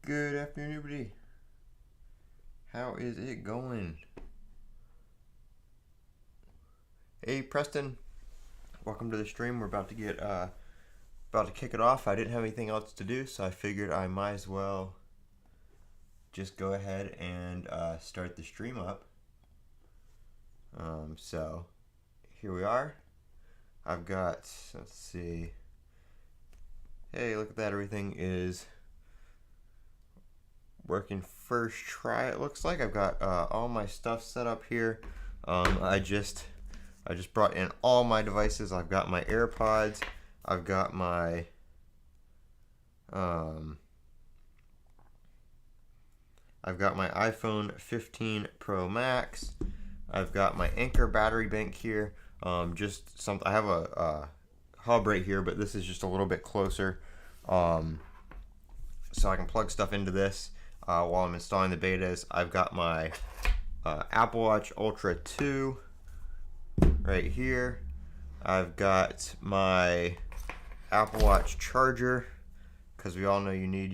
Good afternoon, everybody. How is it going? Hey, Preston. Welcome to the stream. We're about to kick it off. I didn't have anything else to do, so I figured I might as well just go ahead and start the stream up. So here we are. I've got, let's see. Hey, look at that. Everything is working first try, it looks like. I've got all my stuff set up here. I just brought in all my devices. I've got my AirPods. I've got my iPhone 15 Pro Max. I've got my Anker battery bank here. I have a hub right here, but this is just a little bit closer, so I can plug stuff into this while I'm installing the betas. I've got my Apple Watch Ultra 2 right here. I've got my Apple Watch charger, because we all know you need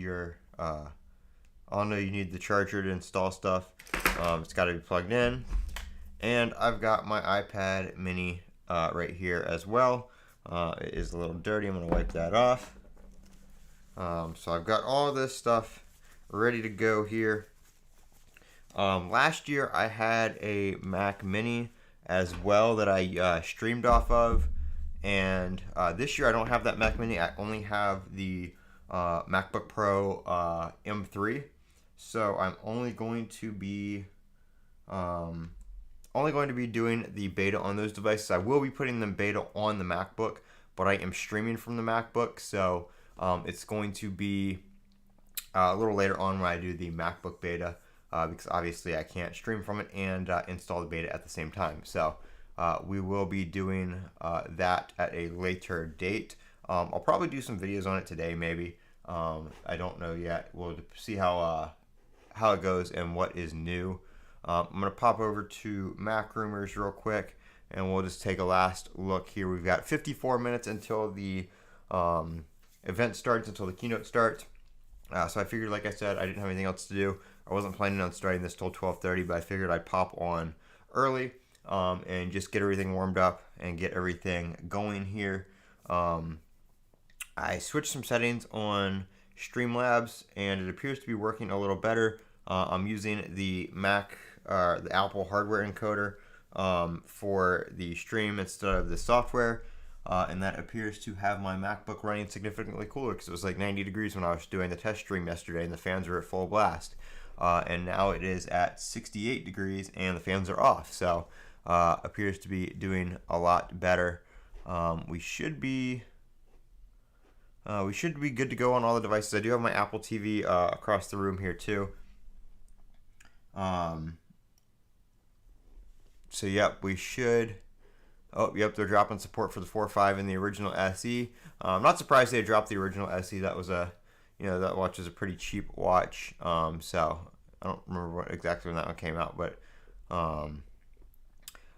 the charger to install stuff. It's got to be plugged in. And I've got my iPad mini right here as well. It is a little dirty. I'm going to wipe that off. So I've got all this stuff ready to go here. Last year I had a Mac mini as well that I streamed off of. And this year I don't have that Mac mini. I only have the MacBook Pro M3. So I'm only going to be doing the beta on those devices. I will be putting the beta on the MacBook, but I am streaming from the MacBook, so it's going to be a little later on when I do the MacBook beta, because obviously I can't stream from it and install the beta at the same time. So we will be doing that at a later date. I'll probably do some videos on it today, maybe. I don't know yet. We'll see how it goes and what is new. I'm going to pop over to Mac Rumors real quick, and we'll just take a last look here. We've got 54 minutes until the event starts, until the keynote starts. So I figured, like I said, I didn't have anything else to do. I wasn't planning on starting this till 12:30, but I figured I'd pop on early and just get everything warmed up and get everything going here. I switched some settings on Streamlabs, and it appears to be working a little better. I'm using the the Apple hardware encoder for the stream instead of the software, and that appears to have my MacBook running significantly cooler, because it was like 90 degrees when I was doing the test stream yesterday and the fans were at full blast, and now it is at 68 degrees and the fans are off. So appears to be doing a lot better. We should be good to go on all the devices. I do have my Apple TV across the room here too. So yep, we should. Oh, yep, they're dropping support for the 4.5 and the original SE. I'm not surprised they dropped the original SE. That was that watch was a pretty cheap watch. So I don't remember exactly when that one came out, but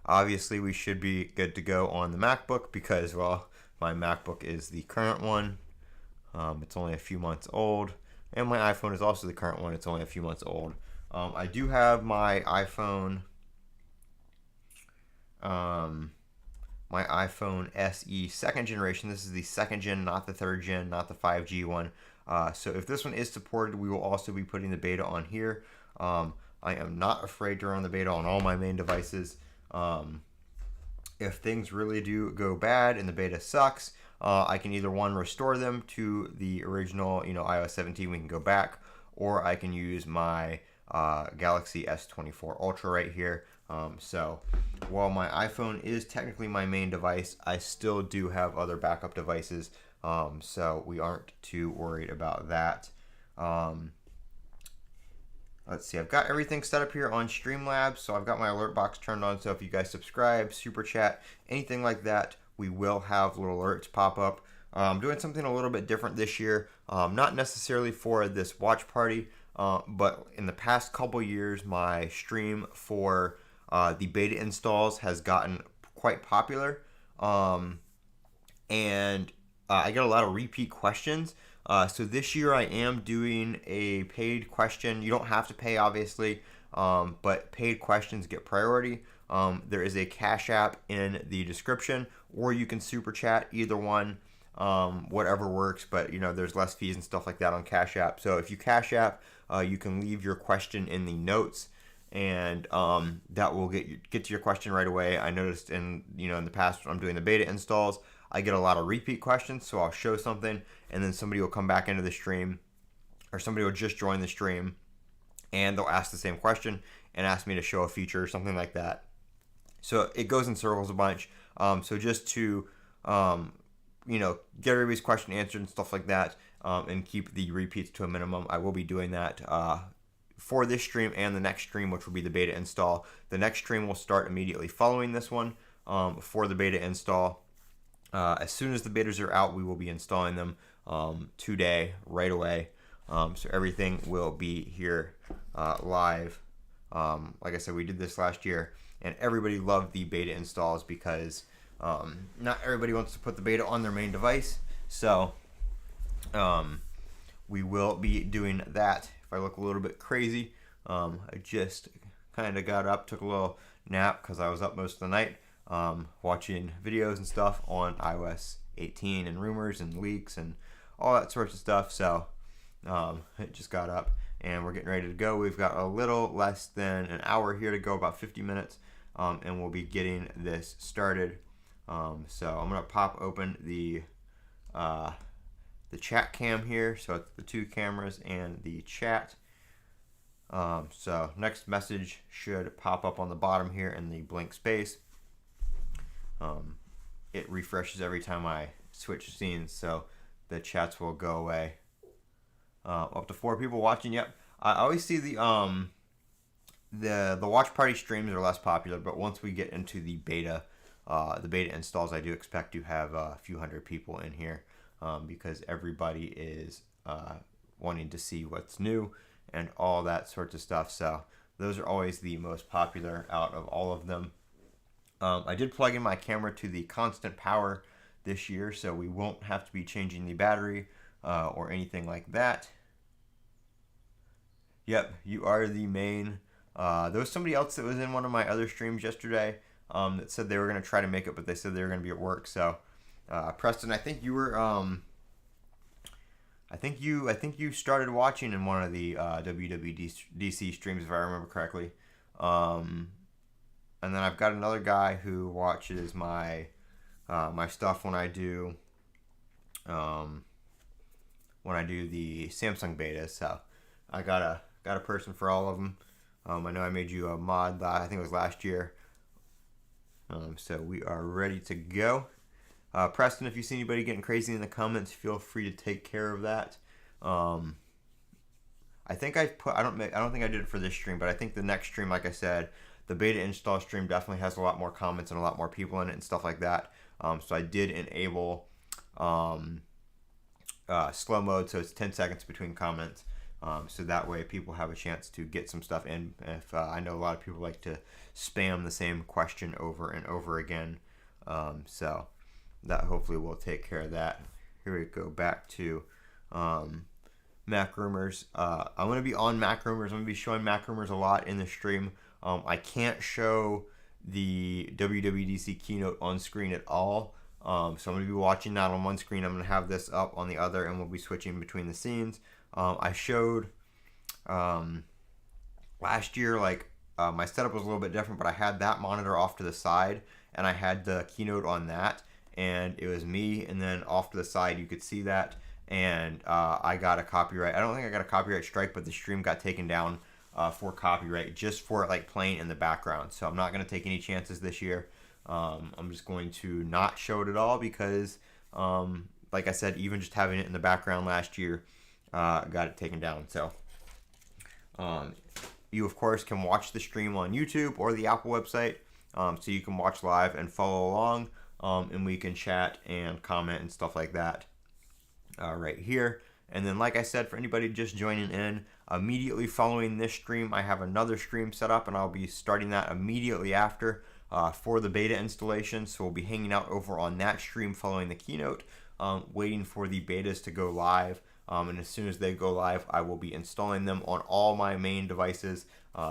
obviously we should be good to go on the MacBook, because, well, my MacBook is the current one. It's only a few months old, and my iPhone is also the current one. It's only a few months old. I do have my iPhone SE second generation. This is the second gen, not the third gen, not the 5G one. So if this one is supported, we will also be putting the beta on here. I am not afraid to run the beta on all my main devices. If things really do go bad and the beta sucks, I can either restore them to the original, iOS 17. We can go back, or I can use my Galaxy S24 Ultra right here. So while my iPhone is technically my main device, I still do have other backup devices, so we aren't too worried about that. Let's see, I've got everything set up here on Streamlabs, so I've got my alert box turned on, so if you guys subscribe, super chat, anything like that, we will have little alerts pop up. I'm doing something a little bit different this year, not necessarily for this watch party, but in the past couple years, my stream for the beta installs has gotten quite popular, and I get a lot of repeat questions. So this year I am doing a paid question. You don't have to pay, obviously, but paid questions get priority. There is a Cash App in the description, or you can super chat, either one, whatever works. But there's less fees and stuff like that on Cash App. So if you Cash App, you can leave your question in the notes, and that will get to your question right away. I noticed in the past when I'm doing the beta installs, I get a lot of repeat questions. So I'll show something, and then somebody will come back into the stream, or somebody will just join the stream, and they'll ask the same question and ask me to show a feature or something like that. So it goes in circles a bunch. So just to get everybody's question answered and stuff like that, and keep the repeats to a minimum, I will be doing that for this stream and the next stream, which will be the beta install. The next stream will start immediately following this one for the beta install. As soon as the betas are out, we will be installing them today, right away. So everything will be here live. Like I said, we did this last year, and everybody loved the beta installs because not everybody wants to put the beta on their main device. So we will be doing that. If I look a little bit crazy, I just kind of got up, took a little nap because I was up most of the night watching videos and stuff on iOS 18 and rumors and leaks and all that sorts of stuff. So I just got up and we're getting ready to go. We've got a little less than an hour here to go, about 50 minutes, and we'll be getting this started. So I'm gonna pop open the chat cam here, so it's the two cameras and the chat. So next message should pop up on the bottom here in the blank space. It refreshes every time I switch scenes, so the chats will go away. Up to 4 people watching. Yep, I always see the watch party streams are less popular, but once we get into the beta installs, I do expect to have a few hundred people in here, because everybody is wanting to see what's new and all that sorts of stuff. So those are always the most popular out of all of them. I did plug in my camera to the constant power this year, so we won't have to be changing the battery or anything like that. Yep, you are the main. There was somebody else that was in one of my other streams yesterday that said they were going to try to make it, but they said they were going to be at work. So Preston, I think you were I think you started watching in one of the WWDC streams, if I remember correctly. And then I've got another guy who watches my my stuff when I do the Samsung beta. So I got a person for all of them. I know I made you a mod, I think it was last year. So we are ready to go. Preston, if you see anybody getting crazy in the comments, feel free to take care of that. I think I don't think I did it for this stream, but I think the next stream, like I said, the beta install stream definitely has a lot more comments and a lot more people in it and stuff like that. So I did enable slow mode, so it's 10 seconds between comments. So that way people have a chance to get some stuff in. If I know a lot of people like to spam the same question over and over again. So that hopefully will take care of that. Here we go back to Mac Rumors. I'm going to be on Mac Rumors. I'm going to be showing Mac Rumors a lot in the stream. I can't show the WWDC keynote on screen at all. So I'm going to be watching that on one screen. I'm going to have this up on the other, and we'll be switching between the scenes. I showed last year, my setup was a little bit different, but I had that monitor off to the side, and I had the keynote on that, and it was me, and then off to the side you could see that, and I got a copyright. I don't think I got a copyright strike, but the stream got taken down for copyright, just for it playing in the background. So I'm not going to take any chances this year. I'm just going to not show it at all because, like I said, even just having it in the background last year, got it taken down. So you of course can watch the stream on YouTube or the Apple website, so you can watch live and follow along, and we can chat and comment and stuff like that right here. And then, like I said, for anybody just joining in, immediately following this stream, I have another stream set up, and I'll be starting that immediately after for the beta installation. So we'll be hanging out over on that stream following the keynote. waiting for the betas to go live. And as soon as they go live, I will be installing them on all my main devices.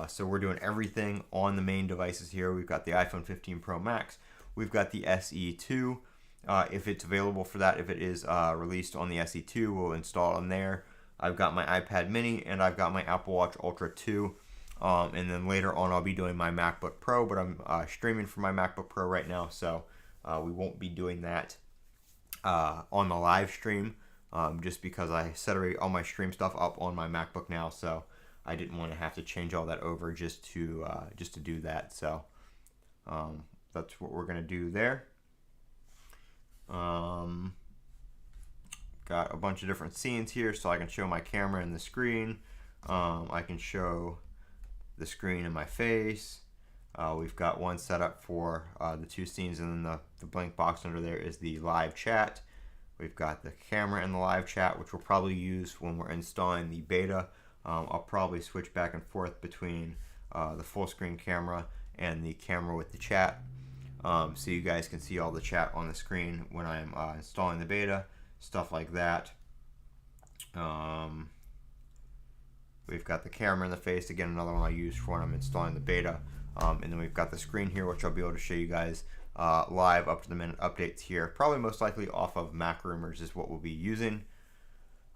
So we're doing everything on the main devices here. We've got the iPhone 15 Pro Max. We've got the SE2. If it's available for that, if it is released on the SE2, we'll install on there. I've got my iPad mini and I've got my Apple Watch Ultra 2. And then later on, I'll be doing my MacBook Pro, but I'm streaming for my MacBook Pro right now, so we won't be doing that on the live stream, just because I set all my stream stuff up on my MacBook now, so I didn't want to have to change all that over just to do that. So that's what we're gonna do there. Got a bunch of different scenes here, so I can show my camera and the screen. I can show the screen and my face. We've got one set up for the two scenes, and then the blank box under there is the live chat. We've got the camera and the live chat, which we'll probably use when we're installing the beta. I'll probably switch back and forth between the full screen camera and the camera with the chat, so you guys can see all the chat on the screen when I'm installing the beta, stuff like that. We've got the camera in the face, again, another one I use for when I'm installing the beta. And then we've got the screen here, which I'll be able to show you guys live up to the minute updates here. Probably most likely off of Mac Rumors is what we'll be using.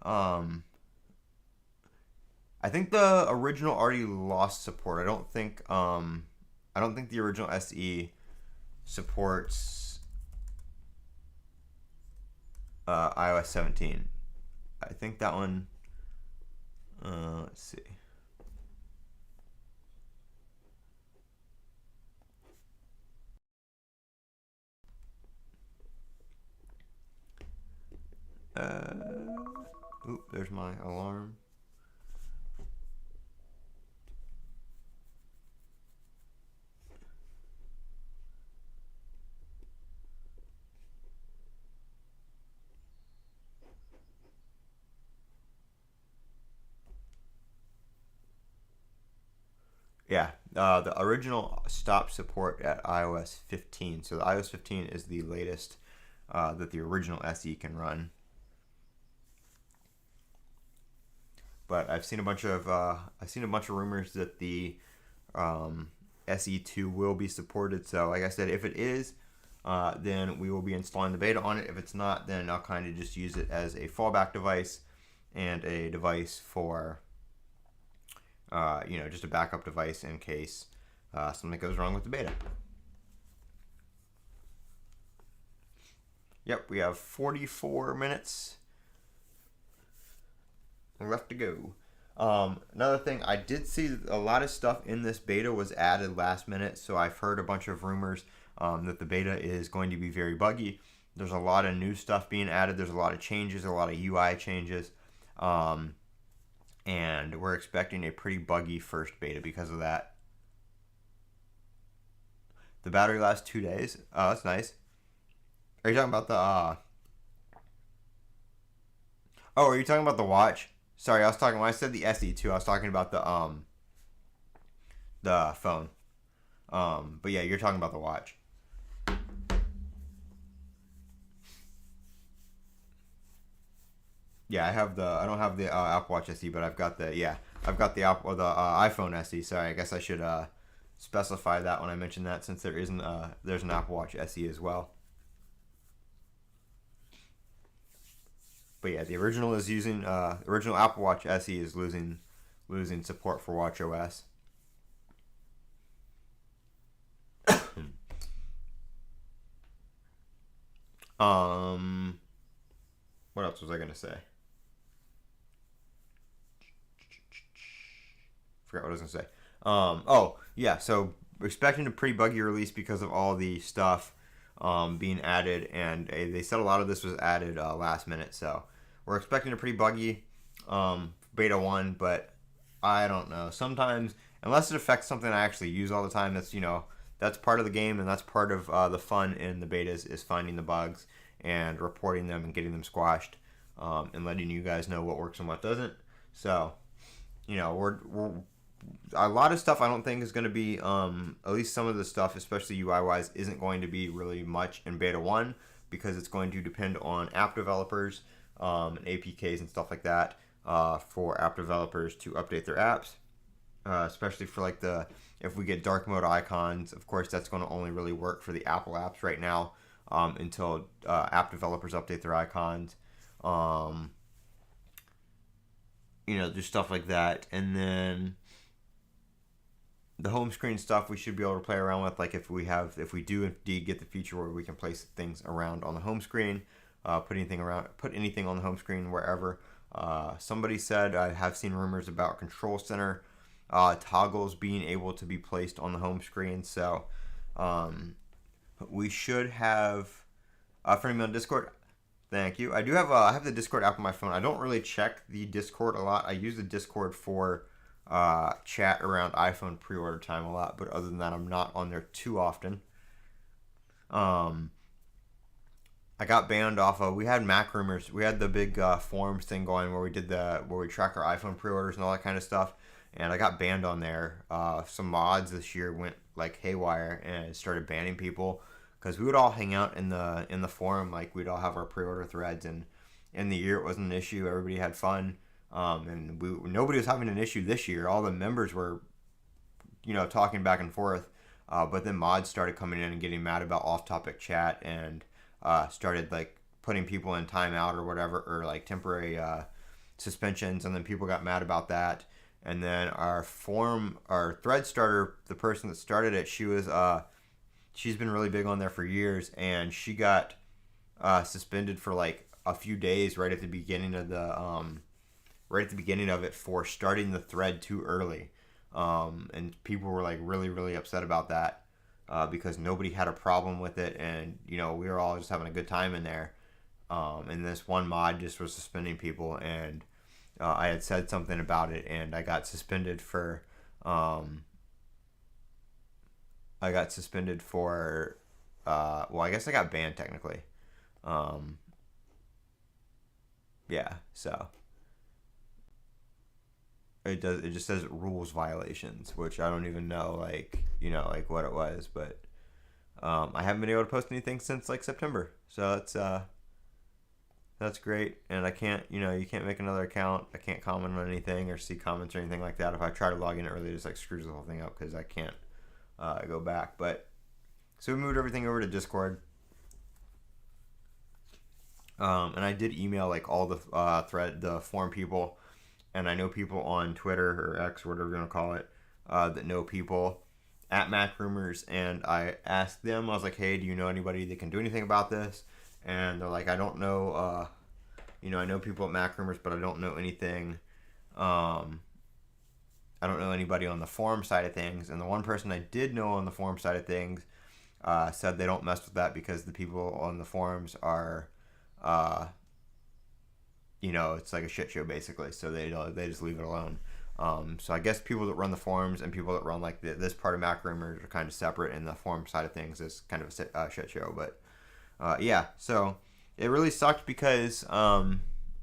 I think the original already lost support. I don't think the original SE supports iOS 17. I think that one. Let's see. Oop, there's my alarm. Yeah, the original stopped support at iOS 15. So the iOS 15 is the latest that the original SE can run. But I've seen a bunch of rumors that the SE2 will be supported. So like I said, if it is, then we will be installing the beta on it. If it's not, then I'll kind of just use it as a fallback device and a device for just a backup device in case something goes wrong with the beta. Yep, we have 44 minutes left to go. Another thing, I did see that a lot of stuff in this beta was added last minute, so I've heard a bunch of rumors that the beta is going to be very buggy. There's a lot of new stuff being added. There's a lot of changes, a lot of UI changes. And we're expecting a pretty buggy first beta because of that. The battery lasts 2 days. Oh, that's nice. Are you talking about the Oh, are you talking about the watch? Sorry, I was talking when I said the SE2, I was talking about the phone. But yeah, you're talking about the watch. Yeah, I don't have the Apple Watch SE, but I've got the iPhone SE. Sorry, I guess I should specify that when I mention that, since there's an Apple Watch SE as well. But yeah, the original is using original Apple Watch SE is losing support for watchOS. What else was I gonna say? Forgot what I was gonna say. Oh yeah, so we're expecting a pretty buggy release because of all the stuff being added, and they said a lot of this was added last minute, so we're expecting a pretty buggy beta 1, but I don't know. Sometimes, unless it affects something I actually use all the time, that's part of the game, and that's part of the fun in the betas, is finding the bugs and reporting them and getting them squashed, and letting you guys know what works and what doesn't. So, we're a lot of stuff I don't think is going to be, at least some of the stuff, especially UI wise, isn't going to be really much in beta 1, because it's going to depend on app developers and APKs and stuff like that for app developers to update their apps, especially for like if we get dark mode icons. Of course, that's going to only really work for the Apple apps right now until app developers update their icons. Just stuff like that. And then the home screen stuff we should be able to play around with, like if we do indeed get the feature where we can place things around on the home screen, put anything on the home screen wherever. Somebody said, I have seen rumors about Control Center toggles being able to be placed on the home screen. So we should have friend me on Discord. Thank you. I do have I have the Discord app on my phone. I don't really check the Discord a lot. I use the Discord for chat around iPhone pre-order time a lot, but other than that, I'm not on there too often. I got banned off of. We had Mac Rumors. We had the big forums thing going where we track our iPhone pre-orders and all that kind of stuff, and I got banned on there. Some mods this year went like haywire and started banning people because we would all hang out in the forum, like we'd all have our pre-order threads, and in the year it wasn't an issue. Everybody had fun. And nobody was having an issue this year. All the members were, talking back and forth. But then mods started coming in and getting mad about off-topic chat and started like putting people in timeout or whatever, or like temporary suspensions. And then people got mad about that. And then our thread starter, the person that started it, she's been really big on there for years, and she got suspended for like a few days right at the beginning of it for starting the thread too early. And people were like really, really upset about that because nobody had a problem with it. And, we were all just having a good time in there. And this one mod just was suspending people. And I had said something about it, and I got suspended for... I guess I got banned technically. Yeah, so... It just says rules violations, which I don't even know, what it was, but I haven't been able to post anything since like September, so that's great. And I can't, you can't make another account. I can't comment on anything or see comments or anything like that. If I try to log in, it really just like screws the whole thing up because I can't go back. But so we moved everything over to Discord, and I did email like all the forum people. And I know people on Twitter or X or whatever you want to call it that know people at Mac Rumors. And I asked them, I was like, hey, do you know anybody that can do anything about this? And they're like, I don't know. I know people at Mac Rumors, but I don't know anything. I don't know anybody on the forum side of things. And the one person I did know on the forum side of things said they don't mess with that because the people on the forums are... it's like a shit show basically, so they just leave it alone. So I guess people that run the forums and people that run like this part of Mac Rumors are kind of separate, and the forum side of things is kind of a shit show. But yeah, so it really sucked because I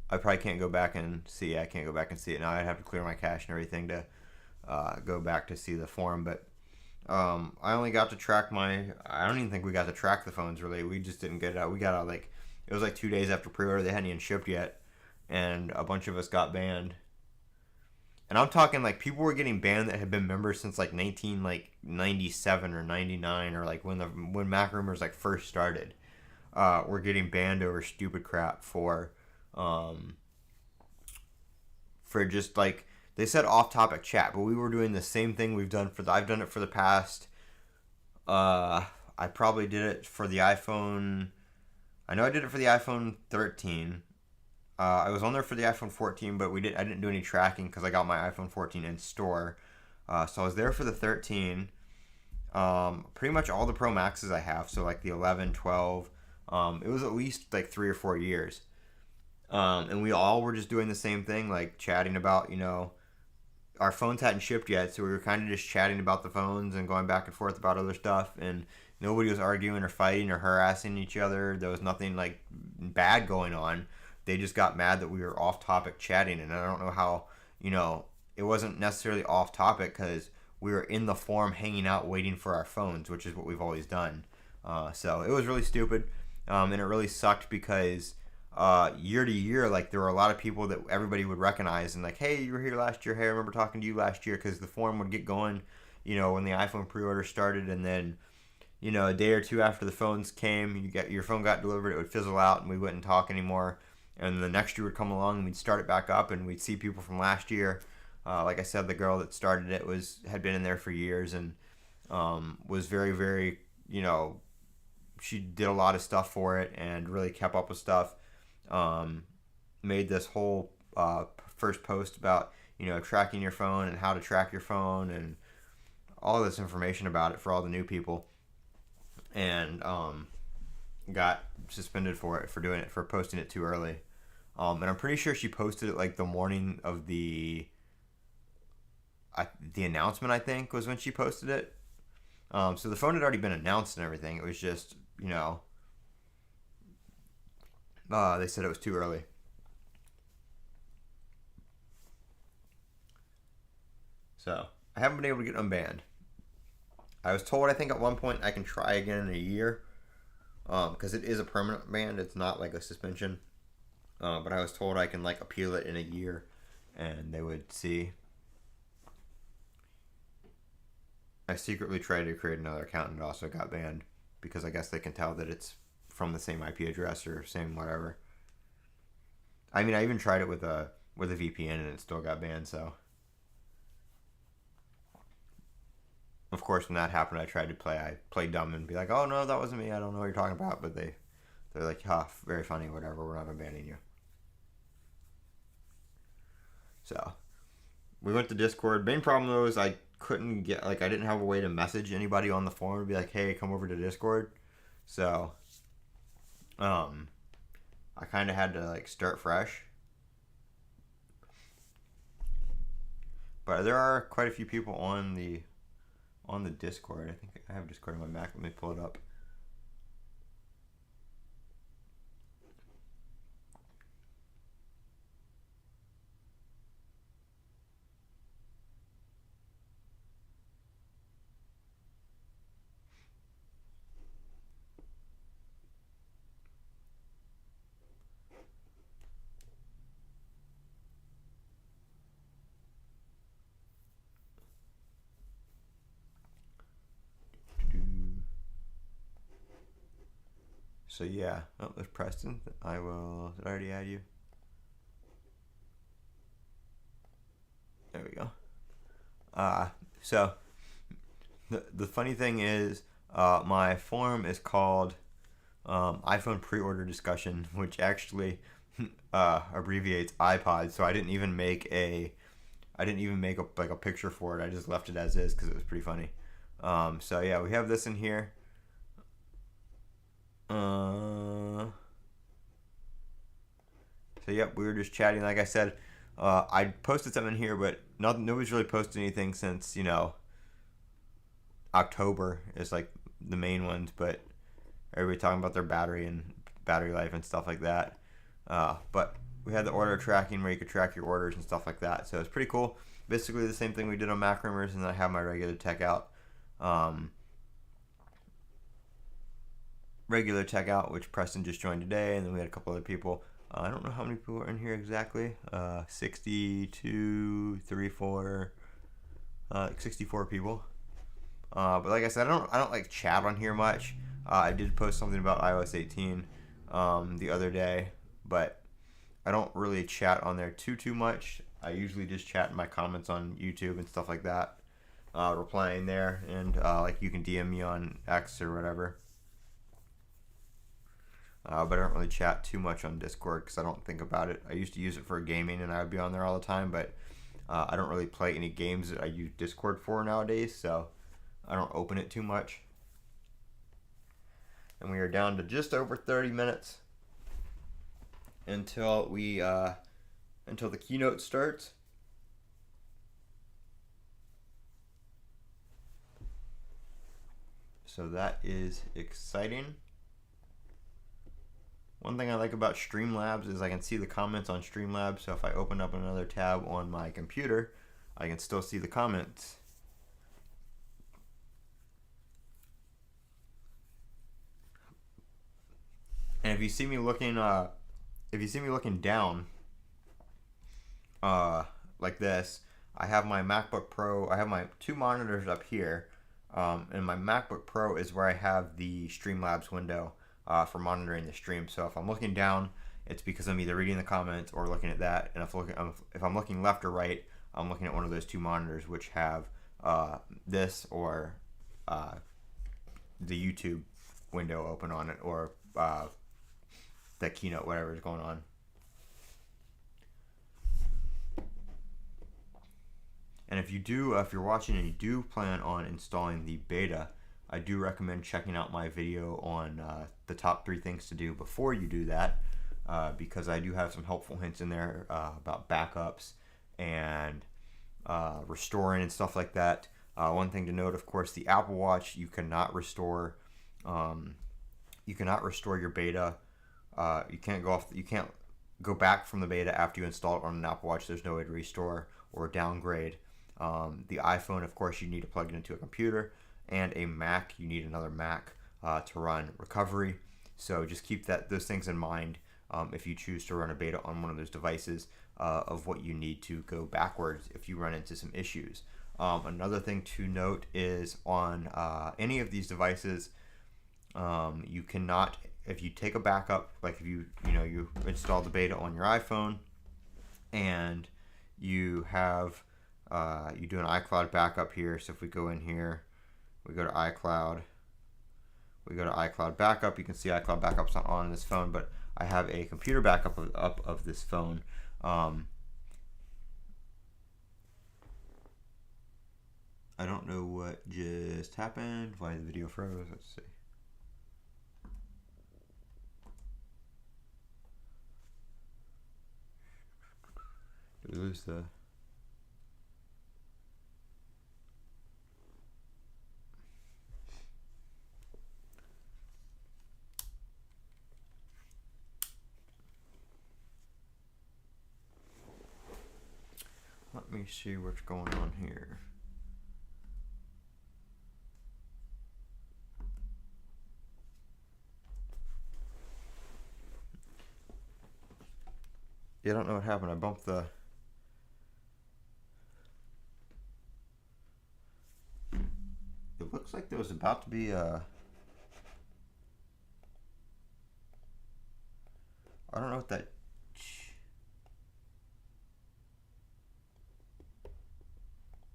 probably can't go back and see. I can't go back and see it now. I'd have to clear my cache and everything to go back to see the forum. But I only got to track I don't even think we got to track the phones really. We just didn't get it out. We got out like it was like 2 days after pre-order. They hadn't even shipped yet. And a bunch of us got banned. And I'm talking like people were getting banned that had been members since like 1997 or 99 or like when Mac Rumors like first started. Were getting banned over stupid crap for just like they said off-topic chat, but we were doing the same thing I've done it for the past. I probably did it for the iPhone. I know I did it for the iPhone 13. I was on there for the iPhone 14, but I didn't do any tracking because I got my iPhone 14 in store. So I was there for the 13. Pretty much all the Pro Maxes I have, so like the 11, 12. It was at least like 3 or 4 years. And we all were just doing the same thing, like chatting about, our phones hadn't shipped yet, so we were kind of just chatting about the phones and going back and forth about other stuff. And nobody was arguing or fighting or harassing each other. There was nothing like bad going on. They just got mad that we were off-topic chatting, and I don't know how, it wasn't necessarily off-topic because we were in the forum hanging out waiting for our phones, which is what we've always done. So it was really stupid. And it really sucked because year to year, like there were a lot of people that everybody would recognize and like, hey, you were here last year. Hey, I remember talking to you last year, because the forum would get going, when the iPhone pre-order started, and then a day or two after the phones came, your phone got delivered, it would fizzle out, and we wouldn't talk anymore. And the next year would come along, and we'd start it back up, and we'd see people from last year. Like I said, the girl that started it had been in there for years, and was very, very, she did a lot of stuff for it and really kept up with stuff. Made this whole first post about tracking your phone and how to track your phone and all this information about it for all the new people, and got suspended for posting it too early. And I'm pretty sure she posted it like the morning of the announcement, I think, was when she posted it. So the phone had already been announced and everything. It was just, they said it was too early. So I haven't been able to get unbanned. I was told, I think at one point, I can try again in a year, because it is a permanent ban. It's not like a suspension. But I was told I can like appeal it in a year, and they would see. I secretly tried to create another account and it also got banned, because I guess they can tell that it's from the same IP address or same whatever. I mean, I even tried it with a VPN and it still got banned. So, of course, when that happened, I played dumb and be like, "Oh no, that wasn't me. I don't know what you're talking about." But they're like, "Ha, very funny. Whatever. We're not unbanning you." So, we went to Discord. Main problem though is I couldn't get, I didn't have a way to message anybody on the forum to be like, "Hey, come over to Discord." So, I kind of had to like start fresh. But there are quite a few people on the Discord. I think I have Discord on my Mac. Let me pull it up. So yeah, oh, there's Preston. Did I already add you? There we go. So the funny thing is, my forum is called iPhone pre-order discussion, which actually abbreviates iPod. So I didn't even make a picture for it. I just left it as is because it was pretty funny. So yeah, we have this in here. So yep, we were just chatting. Like I said, I posted something here, but nobody's really posted anything since October is like the main ones. But everybody talking about their battery and battery life and stuff like that. But we had the order tracking where you could track your orders and stuff like that. So it's pretty cool. Basically the same thing we did on Mac Rumors, and then I have my regular Techout. Which Preston just joined today, and then we had a couple other people. I don't know how many people are in here exactly. 62, 34, 64 people. But like I said, I don't like chat on here much. I did post something about iOS 18 the other day, but I don't really chat on there too much. I usually just chat in my comments on YouTube and stuff like that, replying there, and like you can DM me on X or whatever. But I don't really chat too much on Discord because I don't think about it. I used to use it for gaming and I would be on there all the time, but I don't really play any games that I use Discord for nowadays, so I don't open it too much. And we are down to just over 30 minutes until the keynote starts. So that is exciting. One thing I like about Streamlabs is I can see the comments on Streamlabs, so if I open up another tab on my computer, I can still see the comments. And if you see me looking down, like this, I have my MacBook Pro. I have my two monitors up here, and my MacBook Pro is where I have the Streamlabs window for monitoring the stream. So if I'm looking down, it's because I'm either reading the comments or looking at that. And if I'm looking left or right, I'm looking at one of those two monitors, which have this or the YouTube window open on it, or the keynote, whatever is going on. And if you're watching and you do plan on installing the beta, I do recommend checking out my video on the top 3 things to do before you do that, because I do have some helpful hints in there about backups and restoring and stuff like that. One thing to note, of course, the Apple Watch, you cannot restore your beta. You can't go back from the beta after you install it on an Apple Watch. There's no way to restore or downgrade. The iPhone, of course, you need to plug it into a computer, and a Mac, you need another Mac to run recovery. So just keep those things in mind if you choose to run a beta on one of those devices, of what you need to go backwards if you run into some issues. Another thing to note is on any of these devices, you cannot, if you take a backup, like if you install the beta on your iPhone and you have you do an iCloud backup here. So if we go in here, we go to iCloud, backup. You can see iCloud backup's not on this phone, but I have a computer backup of this phone. I don't know what just happened. Why the video froze? Let's see. Did we lose the... Let me see what's going on here. Yeah, I don't know what happened. I bumped the... It looks like there was about to be a... I don't know what that...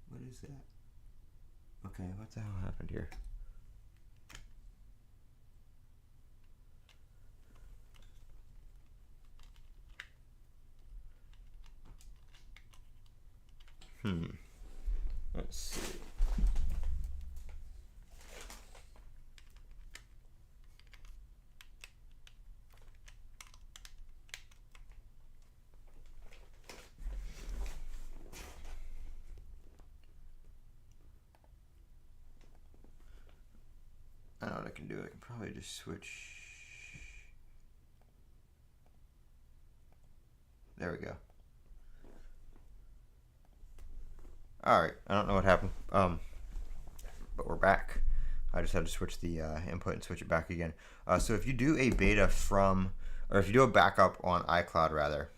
What is that? Okay, what the hell happened here? Let's see. I know what I can do. I can probably just switch. There we go. Alright, I don't know what happened, but we're back. I just had to switch the input and switch it back again. So if you do a beta or if you do a backup on iCloud rather,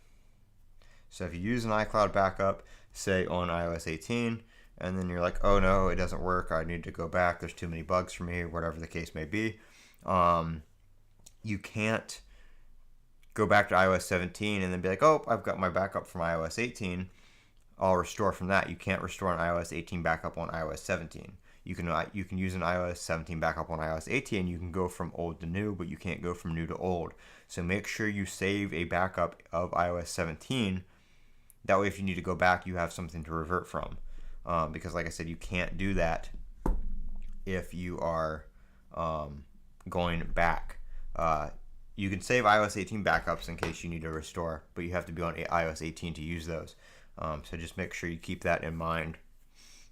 so if you use an iCloud backup, say on iOS 18, and then you're like, oh no, it doesn't work, I need to go back, there's too many bugs for me, whatever the case may be, you can't go back to iOS 17 and then be like, oh, I've got my backup from iOS 18, I'll restore from that. You can't restore an iOS 18 backup on iOS 17. You can use an iOS 17 backup on iOS 18. You can go from old to new, but you can't go from new to old. So make sure you save a backup of iOS 17. That way, if you need to go back, you have something to revert from. Because, like I said, you can't do that if you are going back. You can save iOS 18 backups in case you need to restore, but you have to be on iOS 18 to use those. So just make sure you keep that in mind.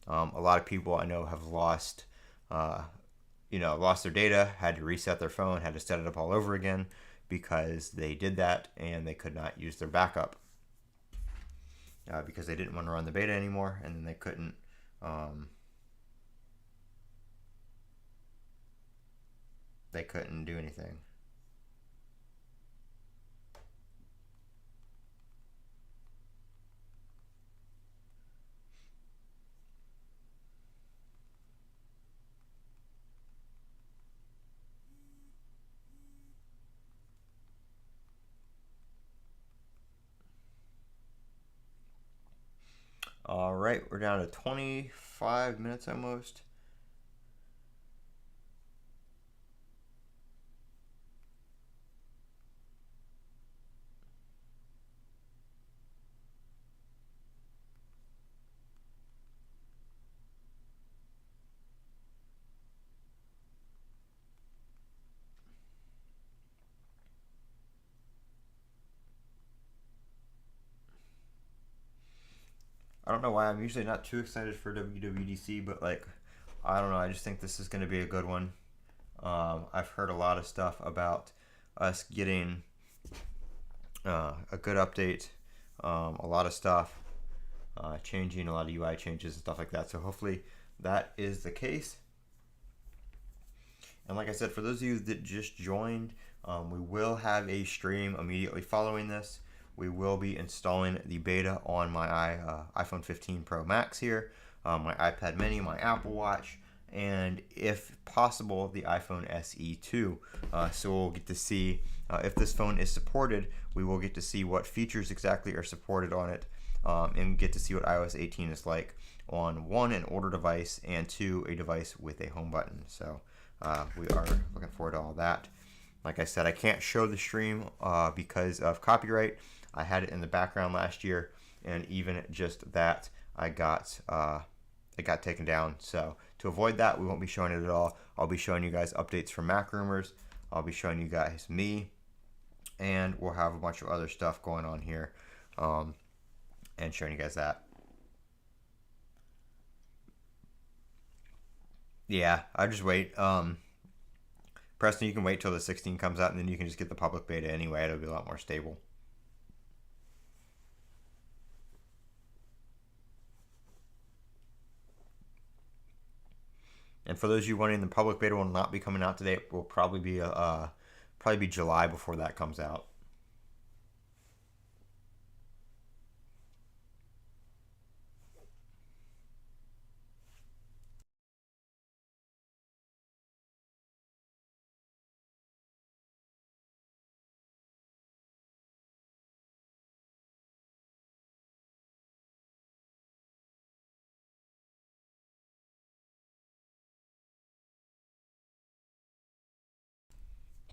A lot of people I know have lost their data, had to reset their phone, had to set it up all over again because they did that and they could not use their backup because they didn't want to run the beta anymore, and then they couldn't do anything. All right, we're down to 25 minutes almost. I don't know why I'm usually not too excited for WWDC, but like, I don't know. I just think this is going to be a good one. I've heard a lot of stuff about us getting a good update, a lot of stuff changing, a lot of UI changes and stuff like that. So hopefully that is the case. And like I said, for those of you that just joined, we will have a stream immediately following this. We will be installing the beta on my iPhone 15 Pro Max here, my iPad Mini, my Apple Watch, and if possible, the iPhone SE 2. So we'll get to see if this phone is supported. We will get to see what features exactly are supported on it, and get to see what iOS 18 is like on one, an older device, and two, a device with a home button. So we are looking forward to all that. Like I said, I can't show the stream because of copyright. I had it in the background last year, and even just that, it got taken down. So to avoid that, we won't be showing it at all. I'll be showing you guys updates from Mac Rumors. I'll be showing you guys me, and we'll have a bunch of other stuff going on here, and showing you guys that. Yeah, I just wait. Preston, you can wait till the 16 comes out, and then you can just get the public beta anyway. It'll be a lot more stable. And for those of you wanting, the public beta will not be coming out today. It will probably be July before that comes out.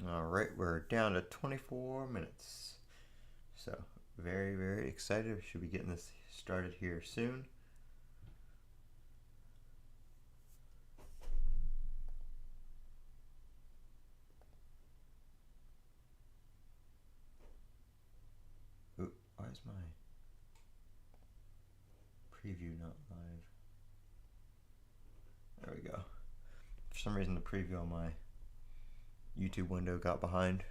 All right, we're down to 24 minutes. So very, very excited. We should be getting this started here soon. Ooh, why is my preview not live? There we go. For some reason, the preview on my YouTube window got behind.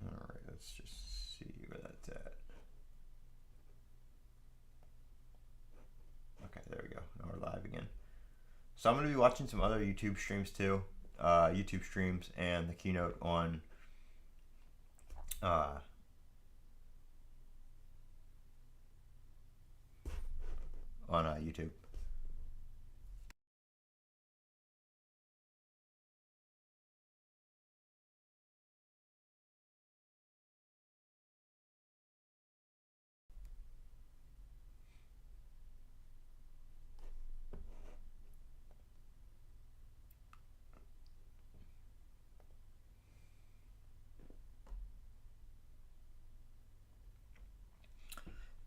Alright, let's just see where that's at. Okay, there we go. Now we're live again. So I'm going to be watching some other YouTube streams too. YouTube streams and the keynote on YouTube.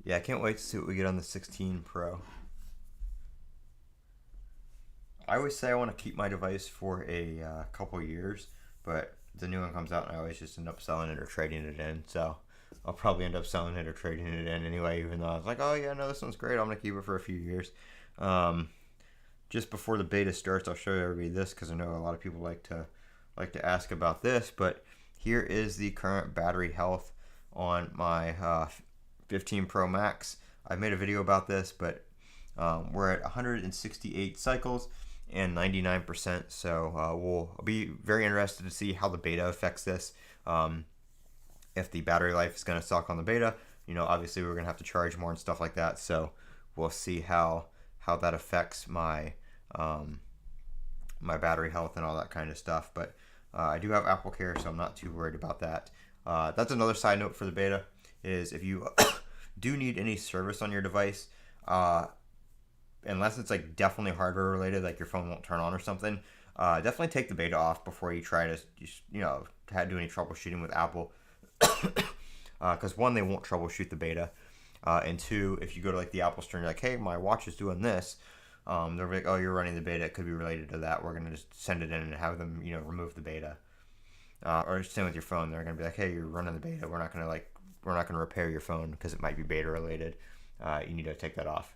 Yeah, I can't wait to see what we get on the 16 Pro. I always say I want to keep my device for a couple years, but the new one comes out and I always just end up selling it or trading it in. So I'll probably end up selling it or trading it in anyway, even though I was like, oh yeah, no, this one's great. I'm going to keep it for a few years. Just before the beta starts, I'll show everybody this because I know a lot of people like to ask about this. But here is the current battery health on my 15 Pro Max. I made a video about this, but we're at 168 cycles and 99%. So we'll be very interested to see how the beta affects this. If the battery life is going to suck on the beta, obviously we're going to have to charge more and stuff like that. So we'll see how that affects my my battery health and all that kind of stuff. But I do have Apple Care, so I'm not too worried about that. That's another side note for the beta, is if you do need any service on your device, unless it's like definitely hardware related, like your phone won't turn on or something, definitely take the beta off before you try to, do any troubleshooting with Apple. Because one, they won't troubleshoot the beta, and two, if you go to like the Apple Store and you're like, hey, my watch is doing this, they'll be like, oh, you're running the beta, it could be related to that. We're gonna just send it in and have them, remove the beta. Or same with your phone, they're gonna be like, hey, you're running the beta. We're not gonna repair your phone because it might be beta related. You need to take that off.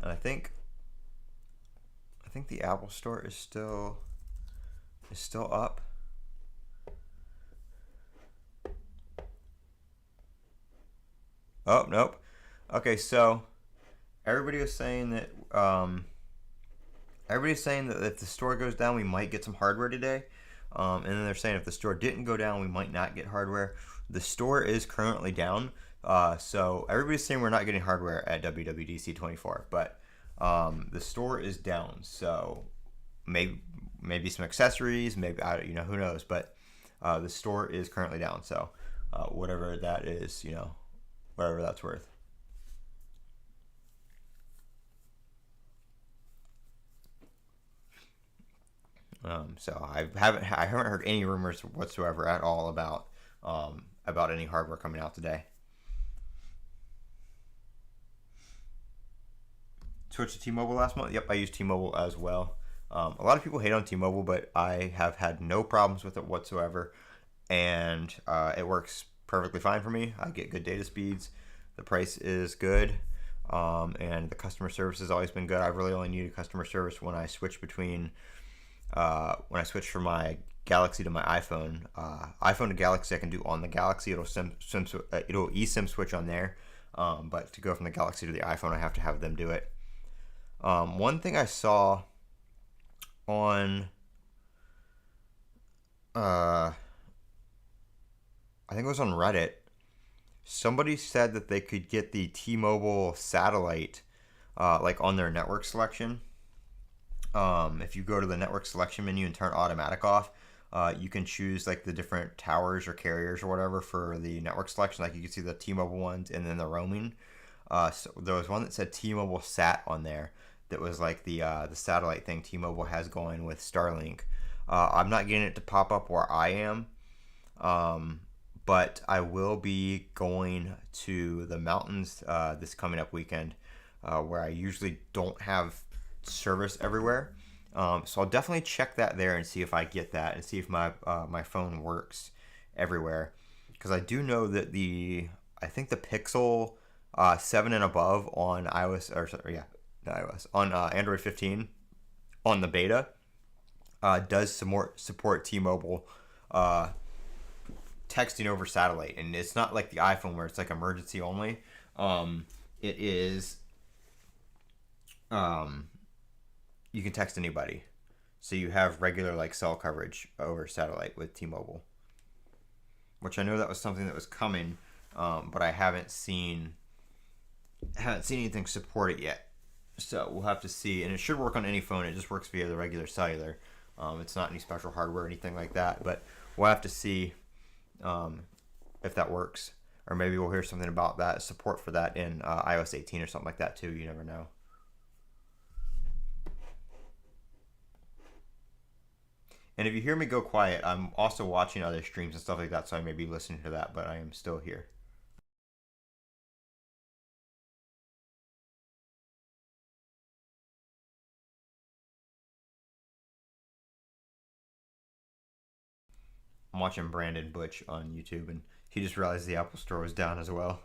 And I think the Apple Store is still up. Oh, nope. Okay, so everybody was saying that everybody's saying that if the store goes down, we might get some hardware today. And then they're saying if the store didn't go down, we might not get hardware. The store is currently down, so everybody's saying we're not getting hardware at WWDC 24, but the store is down. So maybe some accessories, maybe who knows. But the store is currently down. So whatever that is, whatever that's worth. So I haven't heard any rumors whatsoever at all about any hardware coming out today. Switched to T-Mobile last month. Yep, I use T-Mobile as well. A lot of people hate on T-Mobile, but I have had no problems with it whatsoever, and it works perfectly fine for me. I get good data speeds. The price is good, and the customer service has always been good. I've really only needed customer service when I switch from my Galaxy to my iPhone. iPhone to Galaxy I can do on the Galaxy. It'll eSIM switch on there, but to go from the Galaxy to the iPhone, I have to have them do it. One thing I saw on, I think it was on Reddit, somebody said that they could get the T-Mobile satellite, like on their network selection. If you go to the network selection menu and turn automatic off, you can choose like the different towers or carriers or whatever for the network selection. Like you can see the T-Mobile ones and then the roaming. So there was one that said T-Mobile Sat on there. That was like the satellite thing T-Mobile has going with Starlink. I'm not getting it to pop up where I am, but I will be going to the mountains this coming up weekend, where I usually don't have service everywhere. So I'll definitely check that there and see if I get that and see if my phone works everywhere. Because I do know that I think the Pixel 7 and above on iOS, or sorry, yeah, not iOS, on Android 15 on the beta does support T-Mobile texting over satellite, and it's not like the iPhone where it's like emergency only. It is you can text anybody, so you have regular like cell coverage over satellite with T-Mobile, which I know that was something that was coming, but I haven't seen anything support it yet. So we'll have to see, and it should work on any phone. It just works via the regular cellular. It's not any special hardware or anything like that, but we'll have to see if that works, or maybe we'll hear something about that support for that in iOS 18 or something like that too. You never know. And if you hear me go quiet, I'm also watching other streams and stuff like that, so I may be listening to that, but I am still here. I'm watching Brandon Butch on YouTube, and he just realized the Apple Store was down as well.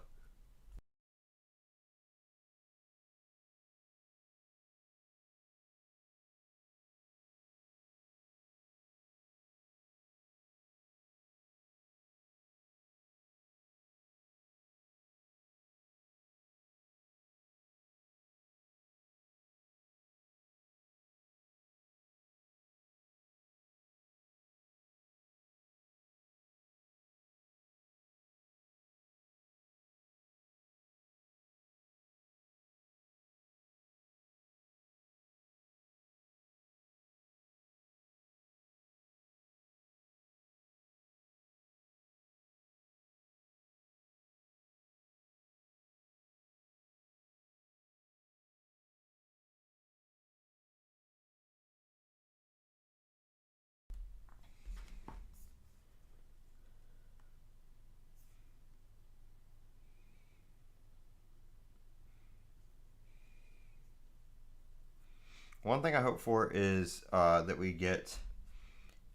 One thing I hope for is that we get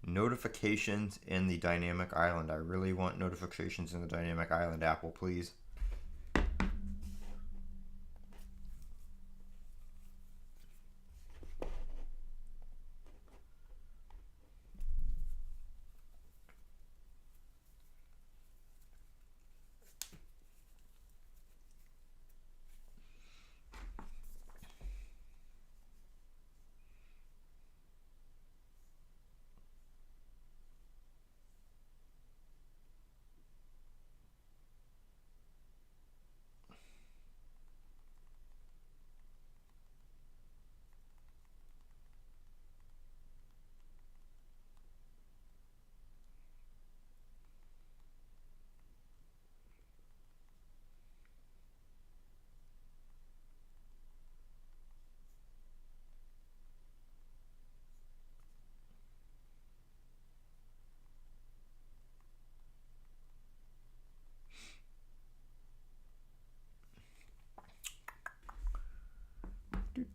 notifications in the dynamic island. I really want notifications in the dynamic island, Apple, please.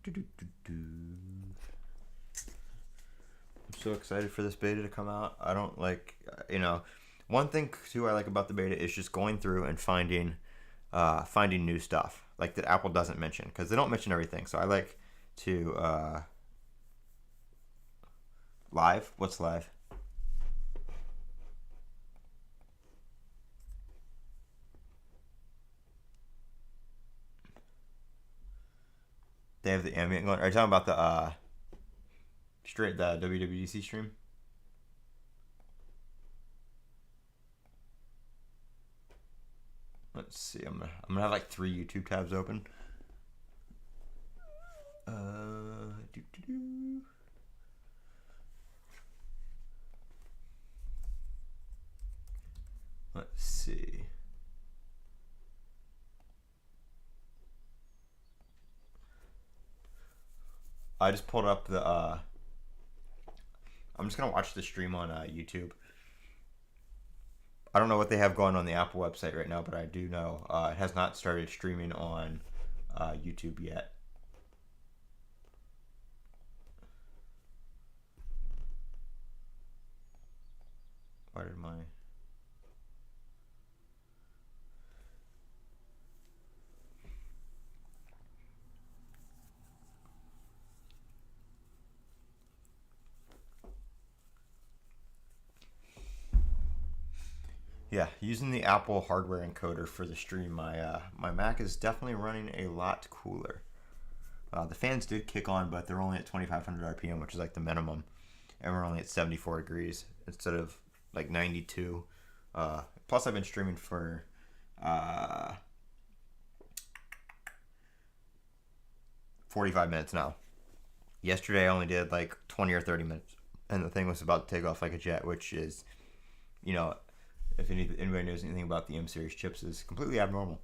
I'm so excited for this beta to come out. I don't like, one thing too I like about the beta is just going through and finding new stuff like that Apple doesn't mention, because they don't mention everything. So I like to live. What's live? They have the ambient going. Are you talking about the WWDC stream? Let's see. I'm gonna have like 3 YouTube tabs open. Let's see. I just pulled up the. I'm just gonna watch the stream on YouTube. I don't know what they have going on the Apple website right now, but I do know it has not started streaming on YouTube yet. Why did my... Yeah, using the Apple hardware encoder for the stream, my Mac is definitely running a lot cooler. The fans did kick on, but they're only at 2,500 RPM, which is like the minimum, and we're only at 74 degrees instead of like 92. Plus, I've been streaming for 45 minutes now. Yesterday, I only did like 20 or 30 minutes, and the thing was about to take off like a jet, which is, if anybody knows anything about the M series chips, is completely abnormal.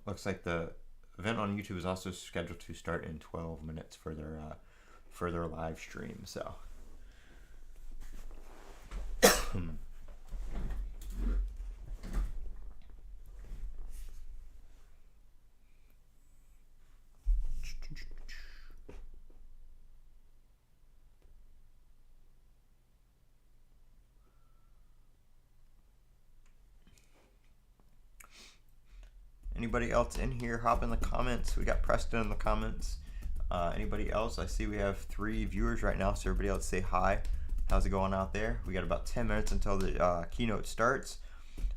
Looks like the event on YouTube is also scheduled to start in 12 minutes for their live stream. So anybody else in here, hop in the comments. We got Preston in the comments. Anybody else? I see we have 3 viewers right now, so everybody else say hi. How's it going out there? We got about 10 minutes until the keynote starts,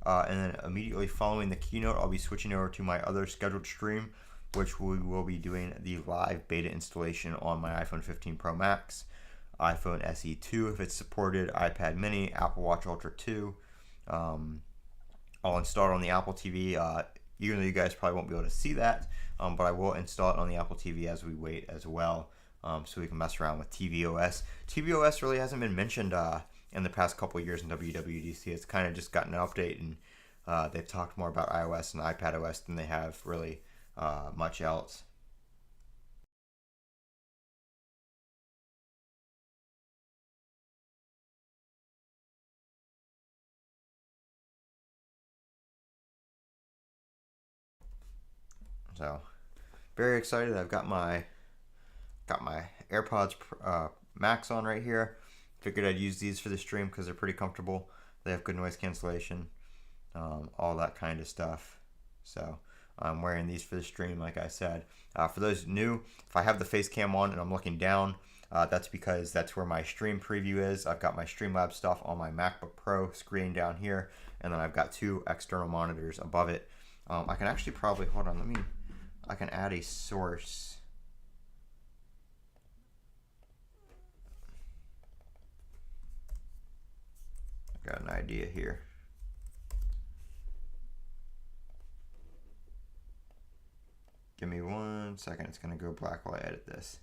and then immediately following the keynote, I'll be switching over to my other scheduled stream, which we will be doing the live beta installation on my iPhone 15 Pro Max, iPhone SE 2 if it's supported, iPad Mini, Apple Watch Ultra 2. I'll install it on the Apple TV. Even though you guys probably won't be able to see that, but I will install it on the Apple TV as we wait as well, so we can mess around with tvOS. tvOS really hasn't been mentioned in the past couple of years in WWDC. It's kind of just gotten an update, and they've talked more about iOS and iPadOS than they have really much else. So very excited. I've got my AirPods Max on right here. Figured I'd use these for the stream because they're pretty comfortable. They have good noise cancellation, all that kind of stuff. So I'm wearing these for the stream, like I said. For those new, if I have the face cam on and I'm looking down, that's because that's where my stream preview is. I've got my Streamlabs stuff on my MacBook Pro screen down here, and then I've got two external monitors above it. I can actually probably, hold on, I can add a source. Got an idea here. Give me 1 second. It's going to go black while I edit this.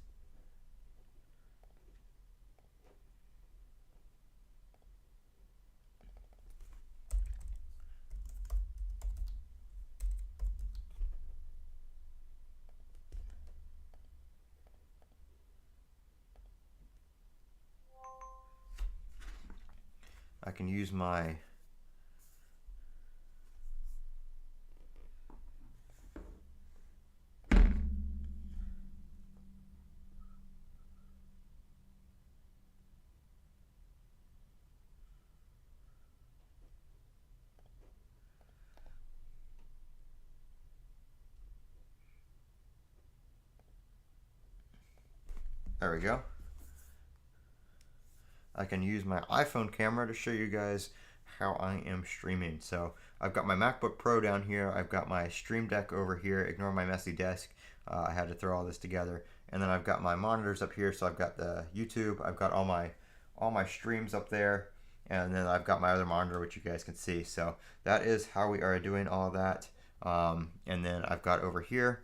I can use my there we go. I can use my iPhone camera to show you guys how I am streaming. So I've got my MacBook Pro down here. I've got my Stream Deck over here. Ignore my messy desk. I had to throw all this together. And then I've got my monitors up here. So I've got the YouTube. I've got all my streams up there. And then I've got my other monitor, which you guys can see. So that is how we are doing all that. And then I've got over here,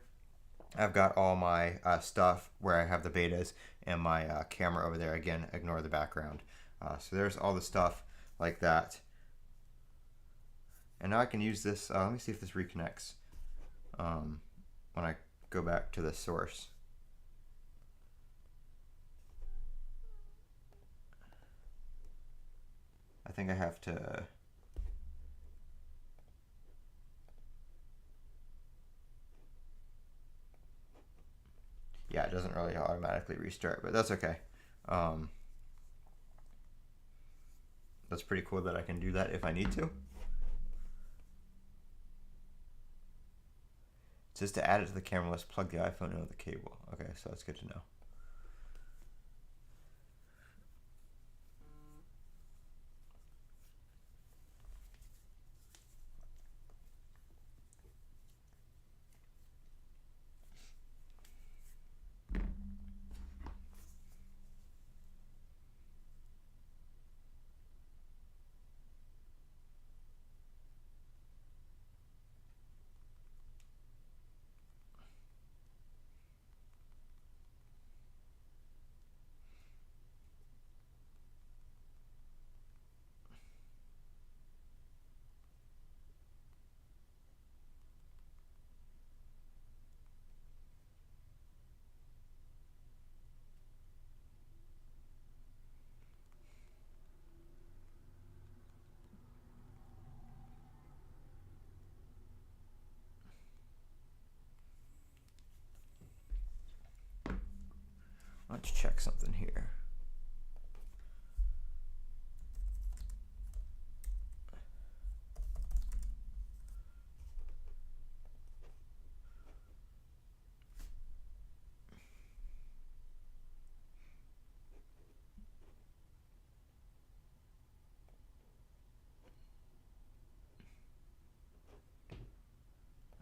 I've got all my stuff where I have the betas and my camera over there. Again, ignore the background. So there's all the stuff like that. And now I can use this. Let me see if this reconnects when I go back to the source. I think I have to... Yeah, it doesn't really automatically restart, but that's okay. That's pretty cool that I can do that if I need to. It says to add it to the camera, let's plug the iPhone into the cable. Okay, so that's good to know. Let's check something here.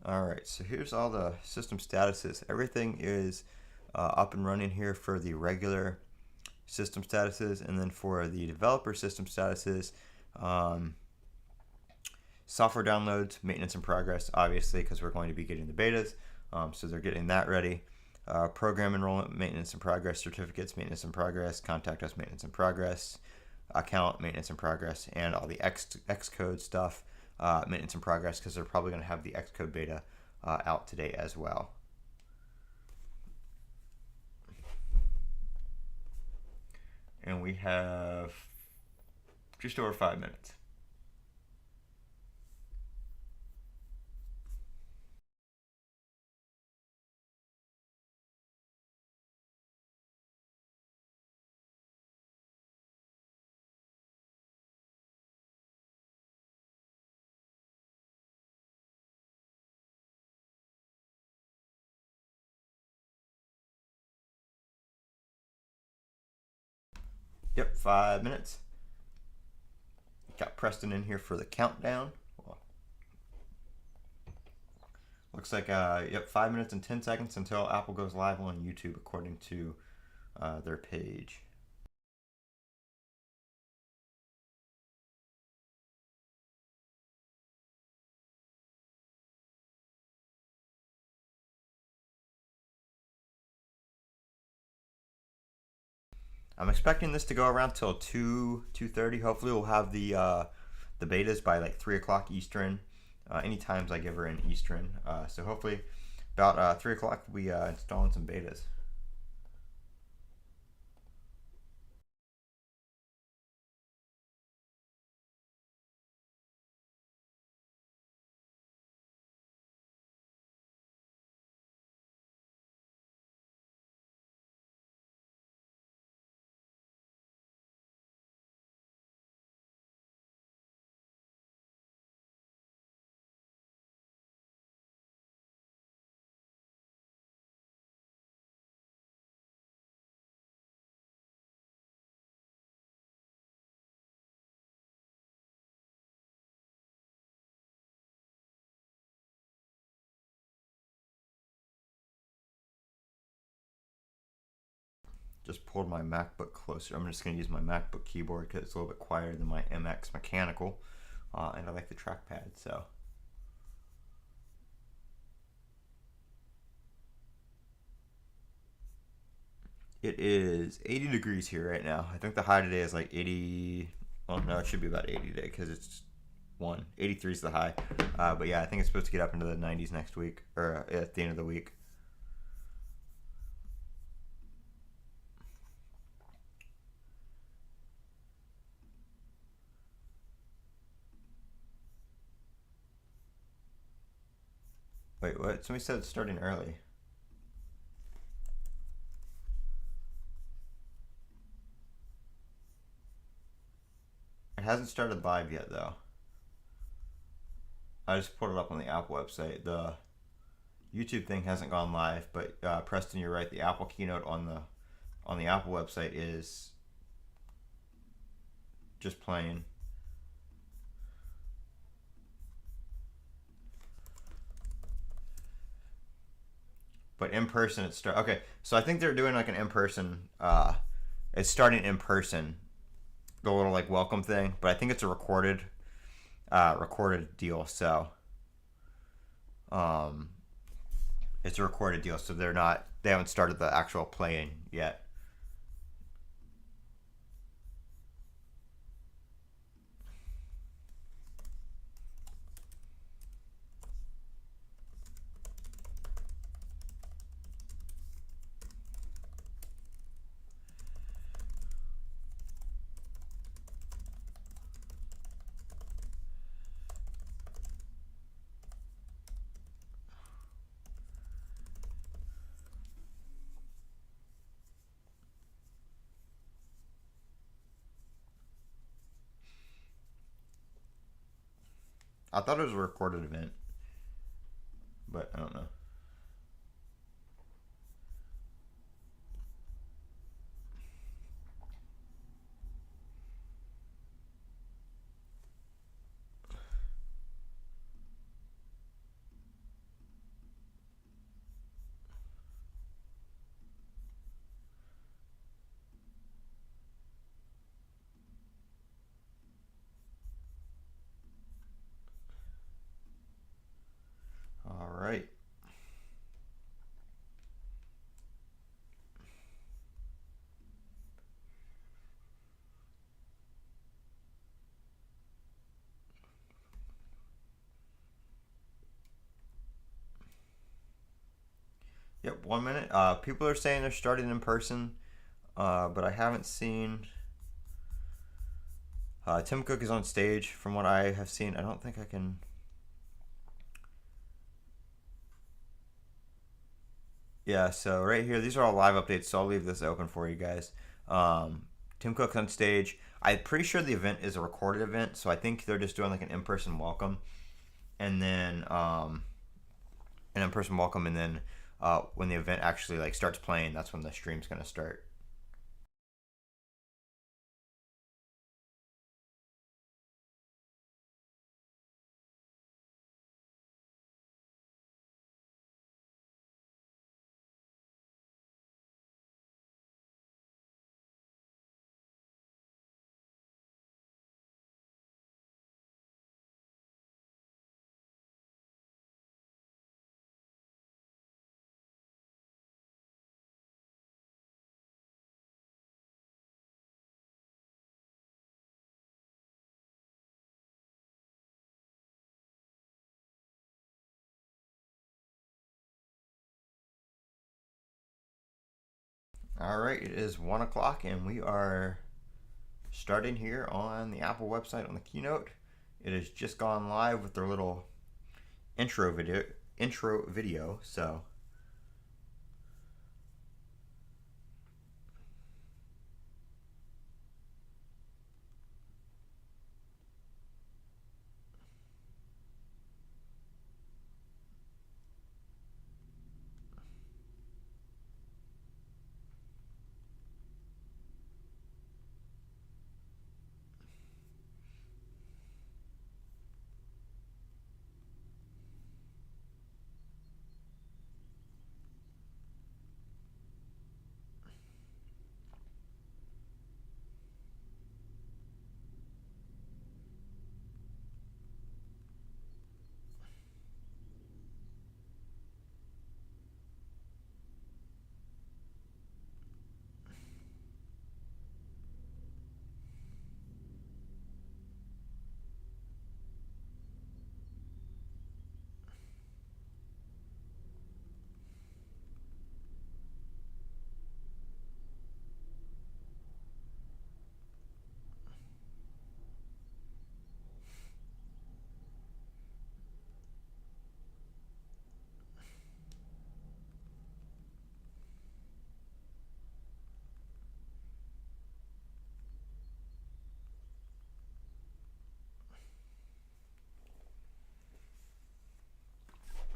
All right, so here's all the system statuses. Everything is up and running here for the regular system statuses, and then for the developer system statuses, software downloads, maintenance in progress, obviously, because we're going to be getting the betas, so they're getting that ready. Program enrollment, maintenance in progress, certificates, maintenance in progress, contact us, maintenance in progress. account maintenance in progress, and all the Xcode stuff maintenance in progress, because they're probably going to have the Xcode beta out today as well. And we have just over 5 minutes. Yep, 5 minutes. Got Preston in here for the countdown. Looks like, yep, 5 minutes and 10 seconds until Apple goes live on YouTube, according to their page. I'm expecting this to go around till 2:30. Hopefully we'll have the betas by like 3 o'clock Eastern. Any times I give her in Eastern. So hopefully about 3 o'clock we'll be installing some betas. Just pulled my MacBook closer. I'm just going to use my MacBook keyboard because it's a little bit quieter than my MX mechanical, and I like the trackpad. So it is 80 degrees here right now. I think the high today is like 80. Well, no, it should be about 80 today because it's 83 is the high. But yeah, I think it's supposed to get up into the 90s next week, or at the end of the week. Wait, what? Somebody said it's starting early. It hasn't started live yet, though. I just pulled it up on the Apple website. The YouTube thing hasn't gone live, but Preston, you're right. The Apple keynote on the Apple website is just playing. But in person, it's okay. So I think they're doing like an in person. It's starting in person, the little like welcome thing. But I think it's a recorded deal. So, it's a recorded deal. So they haven't started the actual playing yet. I thought it was a recorded event, but I don't know. All right. 1 minute. People are saying they're starting in person, but I haven't seen. Tim Cook is on stage from what I have seen. I don't think I can. Yeah, so right here, these are all live updates, so I'll leave this open for you guys. Um, Tim Cook's on stage. I'm pretty sure the event is a recorded event, so I think they're just doing like an in-person welcome, and then an in-person welcome, and then when the event actually like starts playing, that's when the stream's gonna start. All right, it is 1 o'clock, and we are starting here on the Apple website on the keynote. It has just gone live with their little intro video. So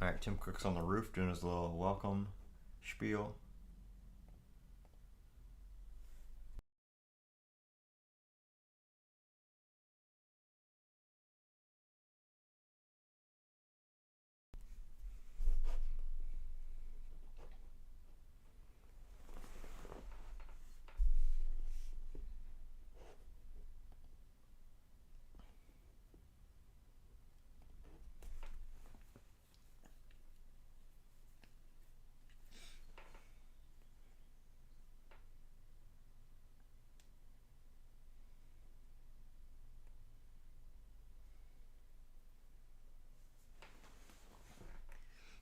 all right, Tim Cook's on the roof doing his little welcome spiel.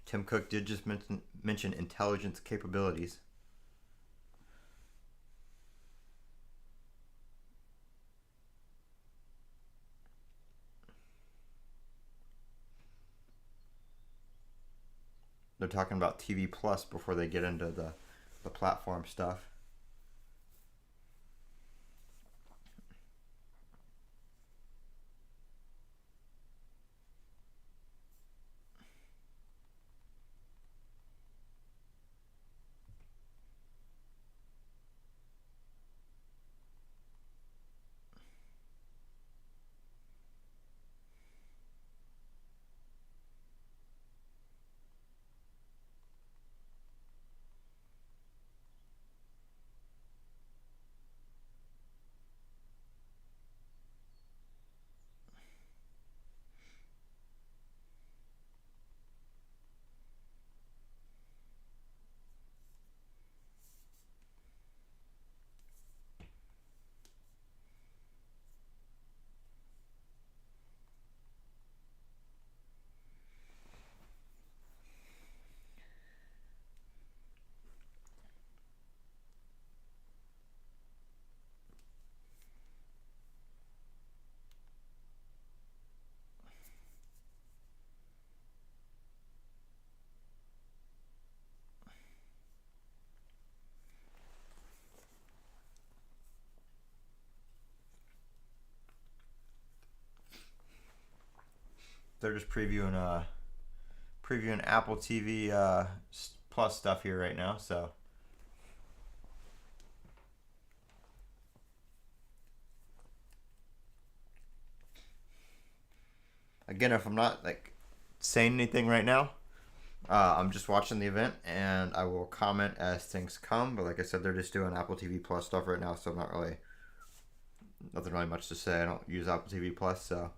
Tim Cook did just mention intelligence capabilities. They're talking about TV Plus before they get into the platform stuff. they're just previewing Apple TV Plus stuff here right now. So again, if I'm not like saying anything right now, I'm just watching the event, and I will comment as things come. But like I said, they're just doing Apple TV Plus stuff right now, so I'm not really nothing really much to say. I don't use Apple TV Plus, so.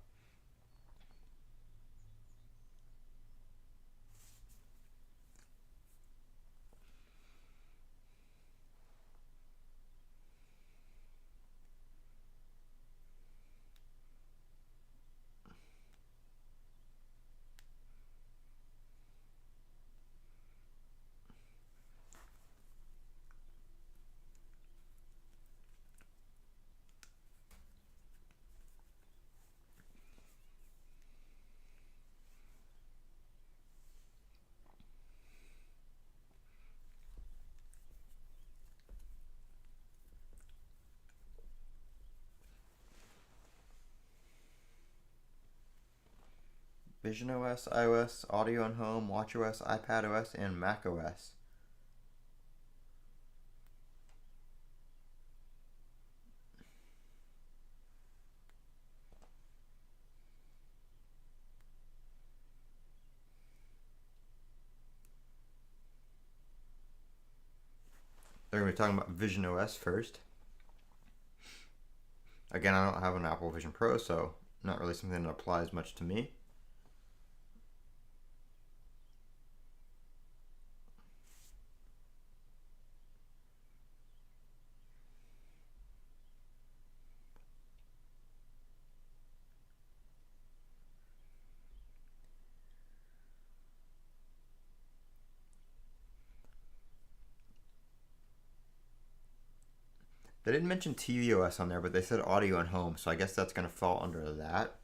Vision OS, iOS, Audio and Home, WatchOS, iPadOS, and macOS. They're going to be talking about Vision OS first. Again, I don't have an Apple Vision Pro, so not really something that applies much to me. They didn't mention tvOS on there, but they said Audio and Home, so I guess that's going to fall under that.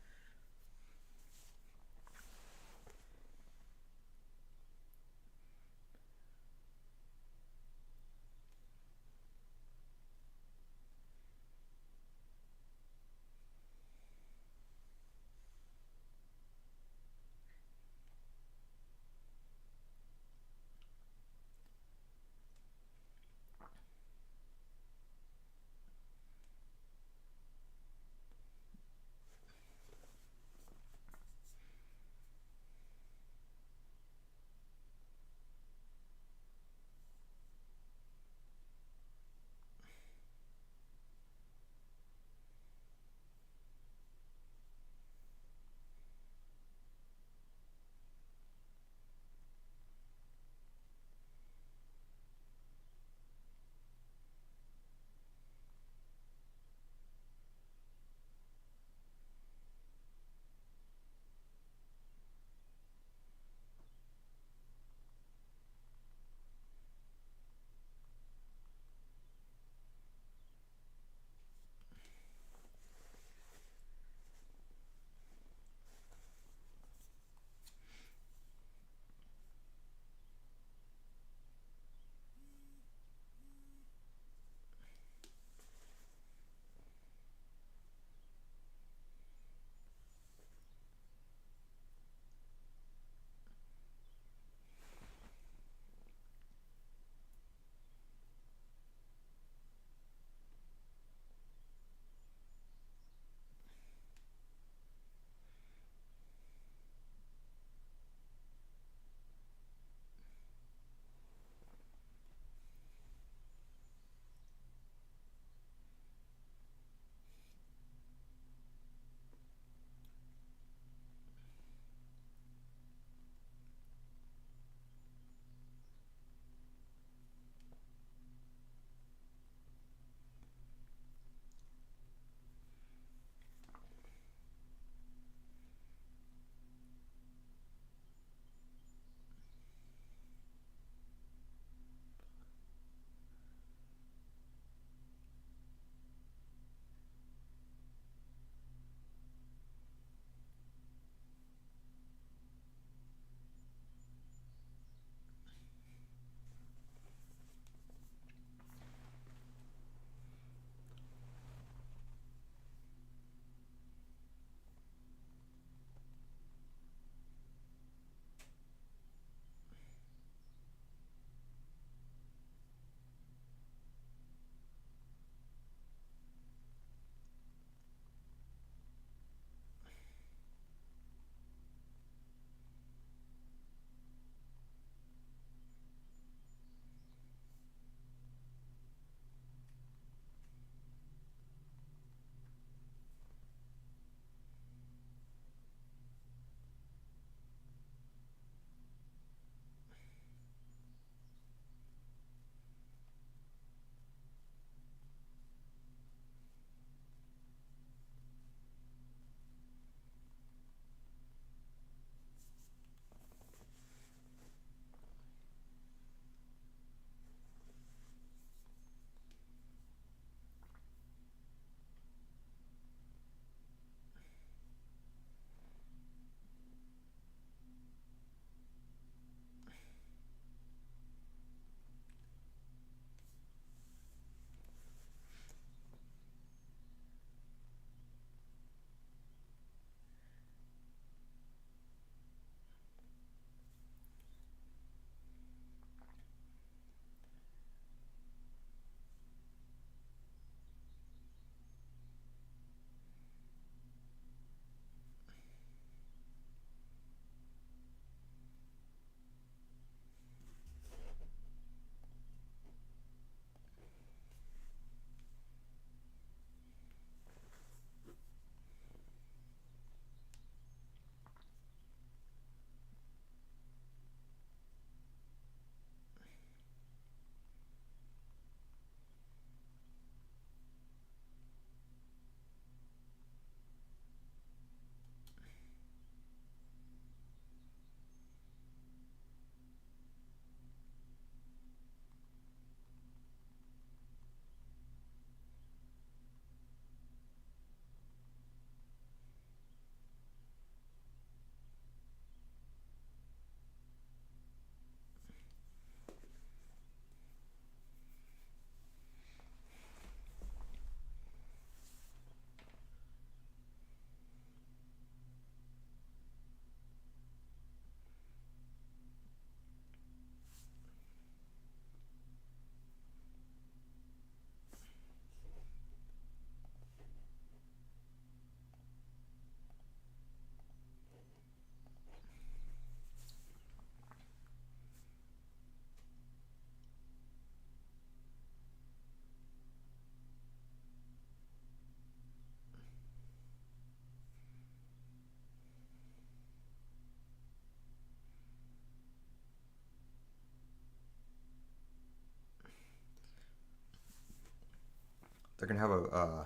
They're gonna have a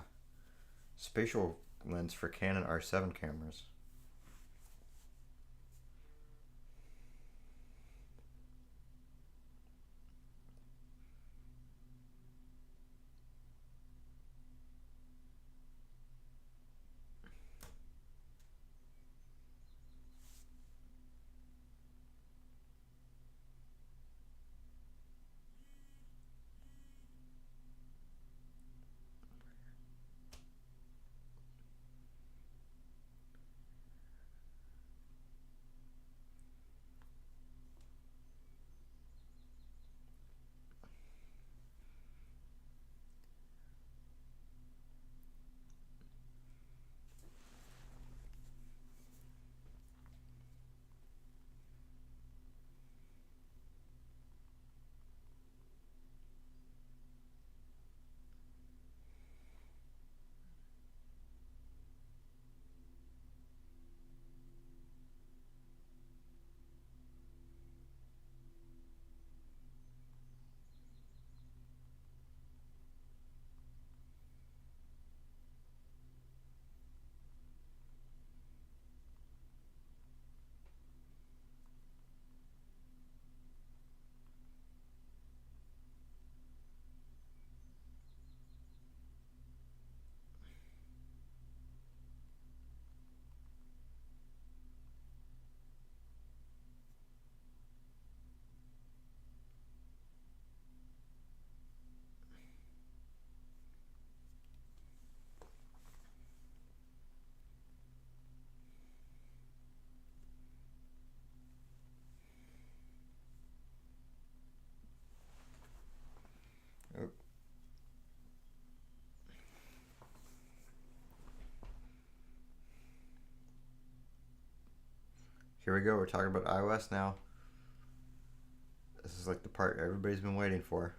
spatial lens for Canon R7 cameras. Oh. Here we go. We're talking about iOS now. This is like the part everybody's been waiting for.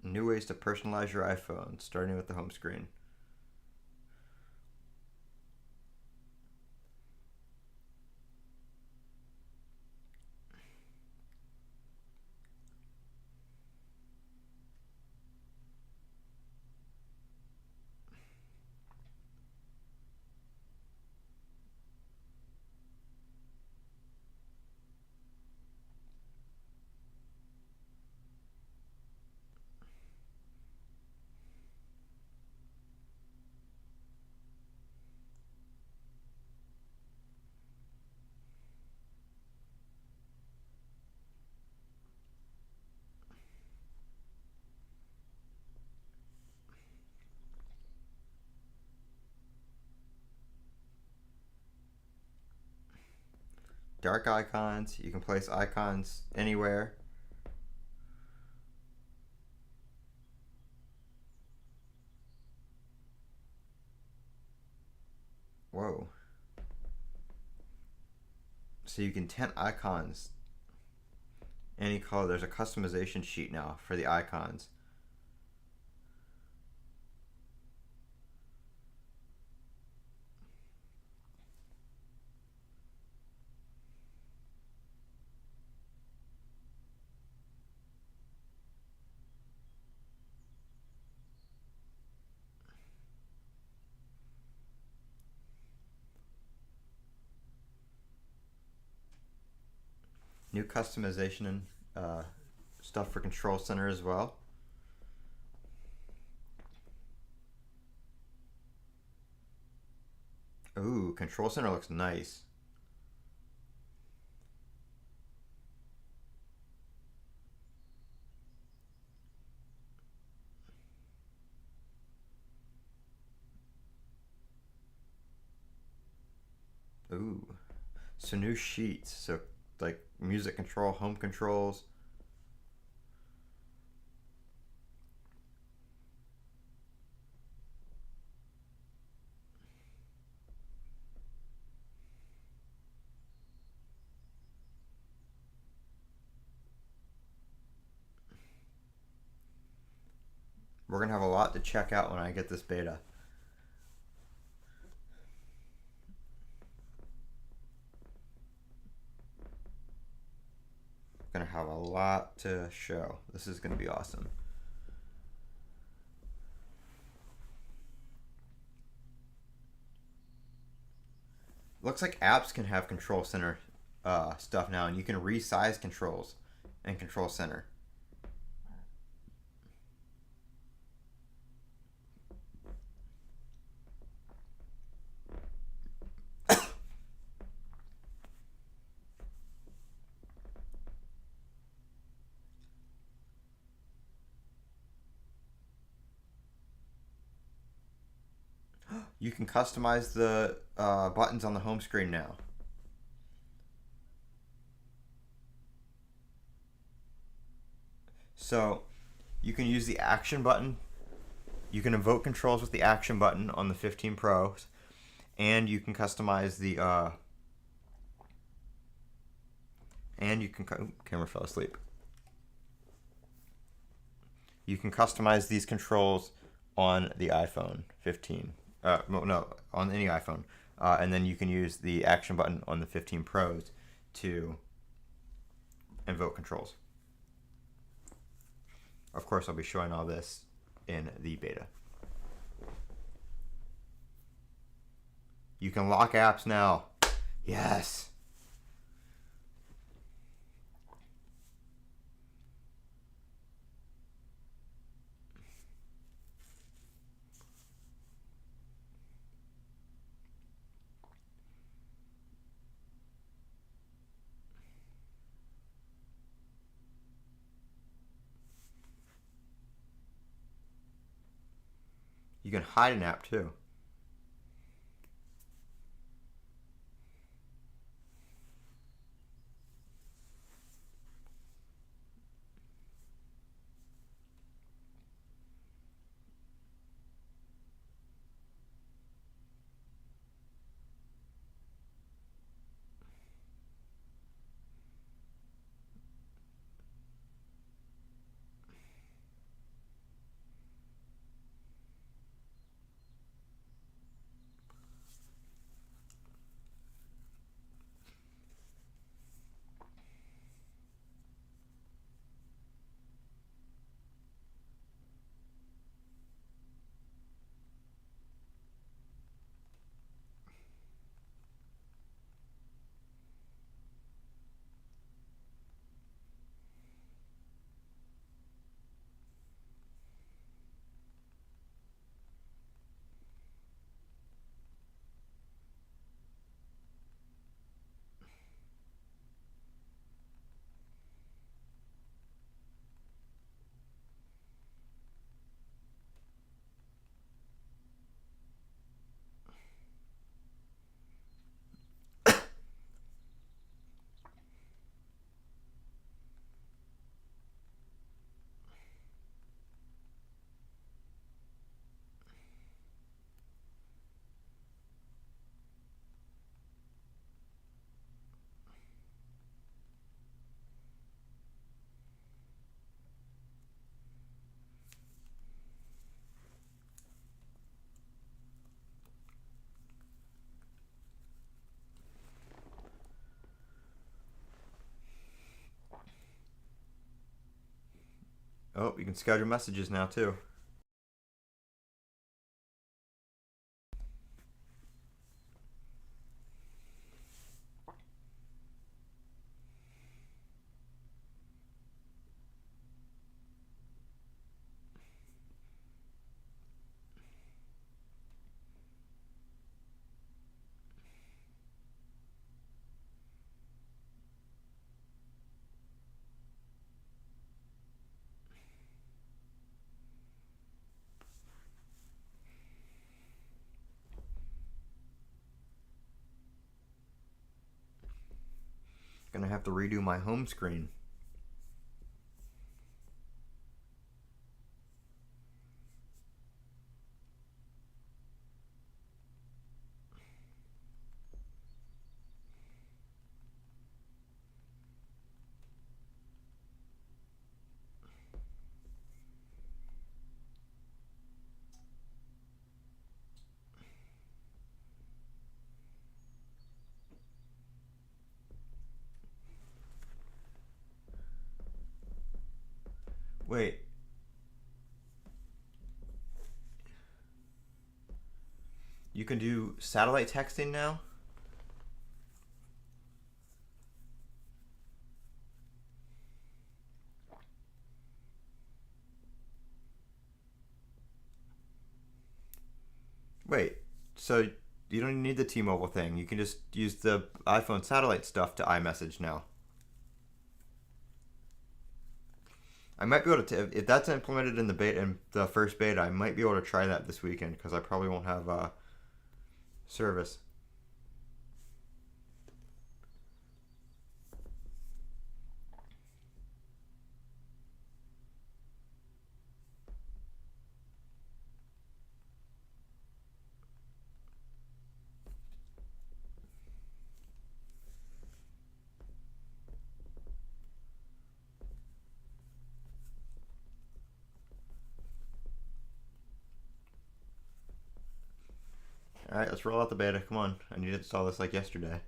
New ways to personalize your iPhone, starting with the home screen. Dark icons. You can place icons anywhere. Whoa. So you can tint icons any color. There's a customization sheet now for the icons. New customization and stuff for Control Center as well. Ooh, Control Center looks nice. Ooh. So new sheets. So like music control, home controls. we're gonna have a lot to check out when I get this beta. Gonna have a lot to show. This is gonna be awesome. Looks like apps can have control center stuff now, and you can resize controls and control center. You can customize the buttons on the home screen now. So you can use the action button. You can invoke controls with the action button on the 15 Pros, and you can customize the camera fell asleep. You can customize these controls on the iPhone 15. No, on any iPhone. And then you can use the action button on the 15 Pros to invoke controls. Of course, I'll be showing all this in the beta. You can lock apps now. Yes. You can hide an app too. Oh, you can schedule messages now too. Gonna have to redo my home screen. Wait. You can do satellite texting now? Wait. So you don't need the T-Mobile thing. You can just use the iPhone satellite stuff to iMessage now. I might be able to, if that's implemented in the beta, in the first beta, I might be able to try that this weekend because I probably won't have service. All right, let's roll out the beta. Come on, I need to install this like yesterday.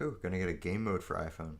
Ooh, gonna get a game mode for iPhone.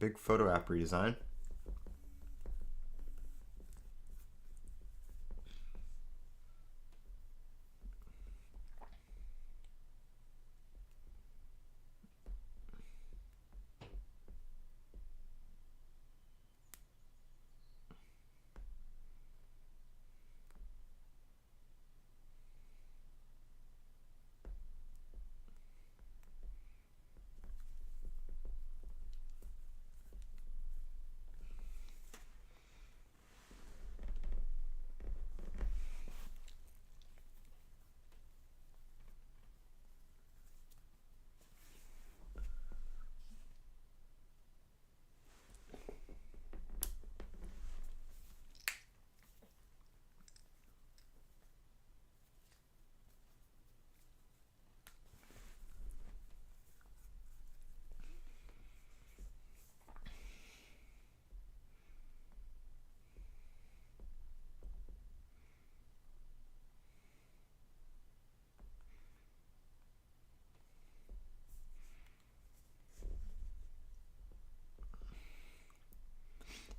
Big photo app redesign.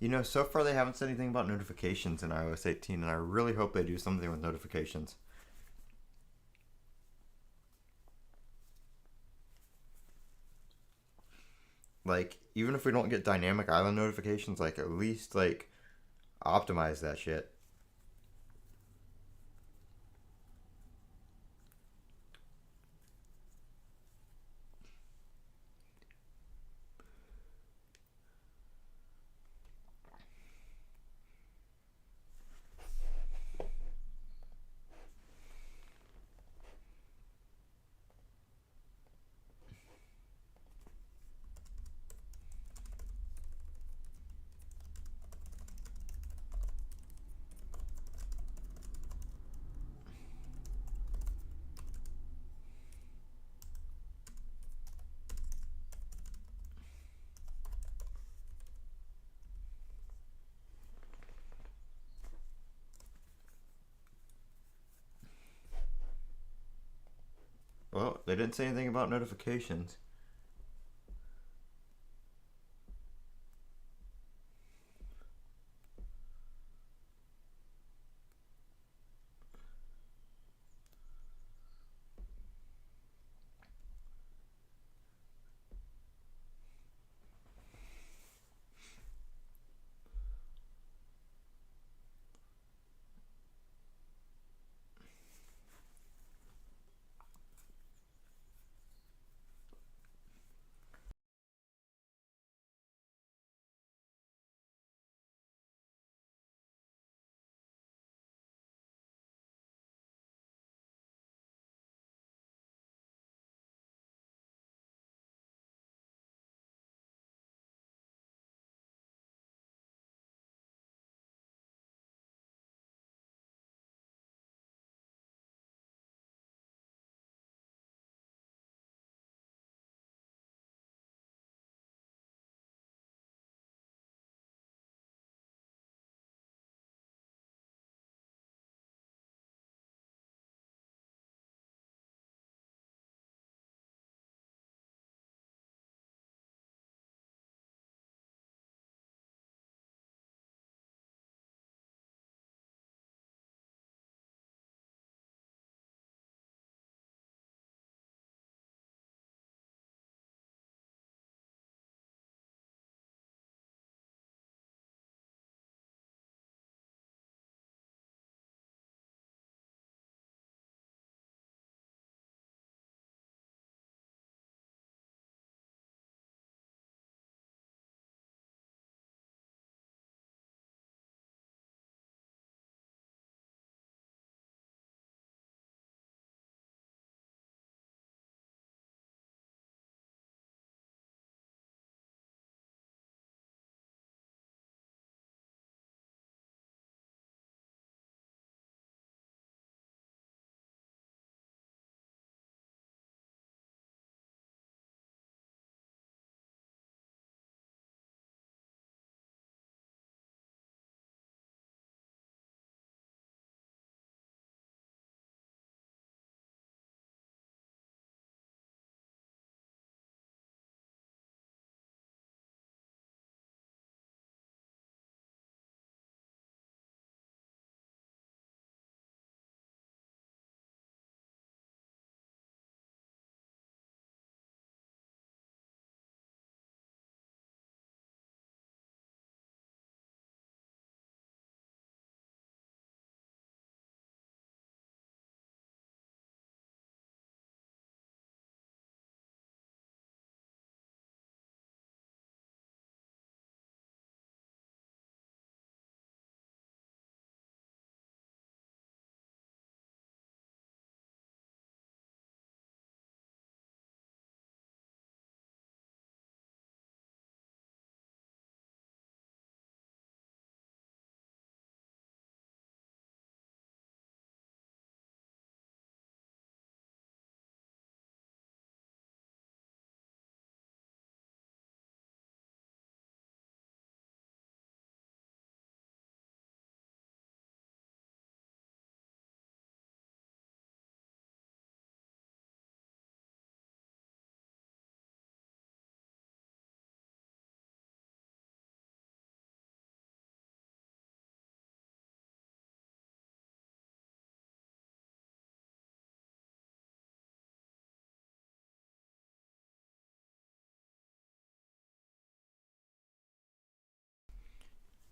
You know, so far they haven't said anything about notifications in iOS 18, and I really hope they do something with notifications. Like, even if we don't get dynamic island notifications, like, at least, like, optimize that shit. Well, they didn't say anything about notifications.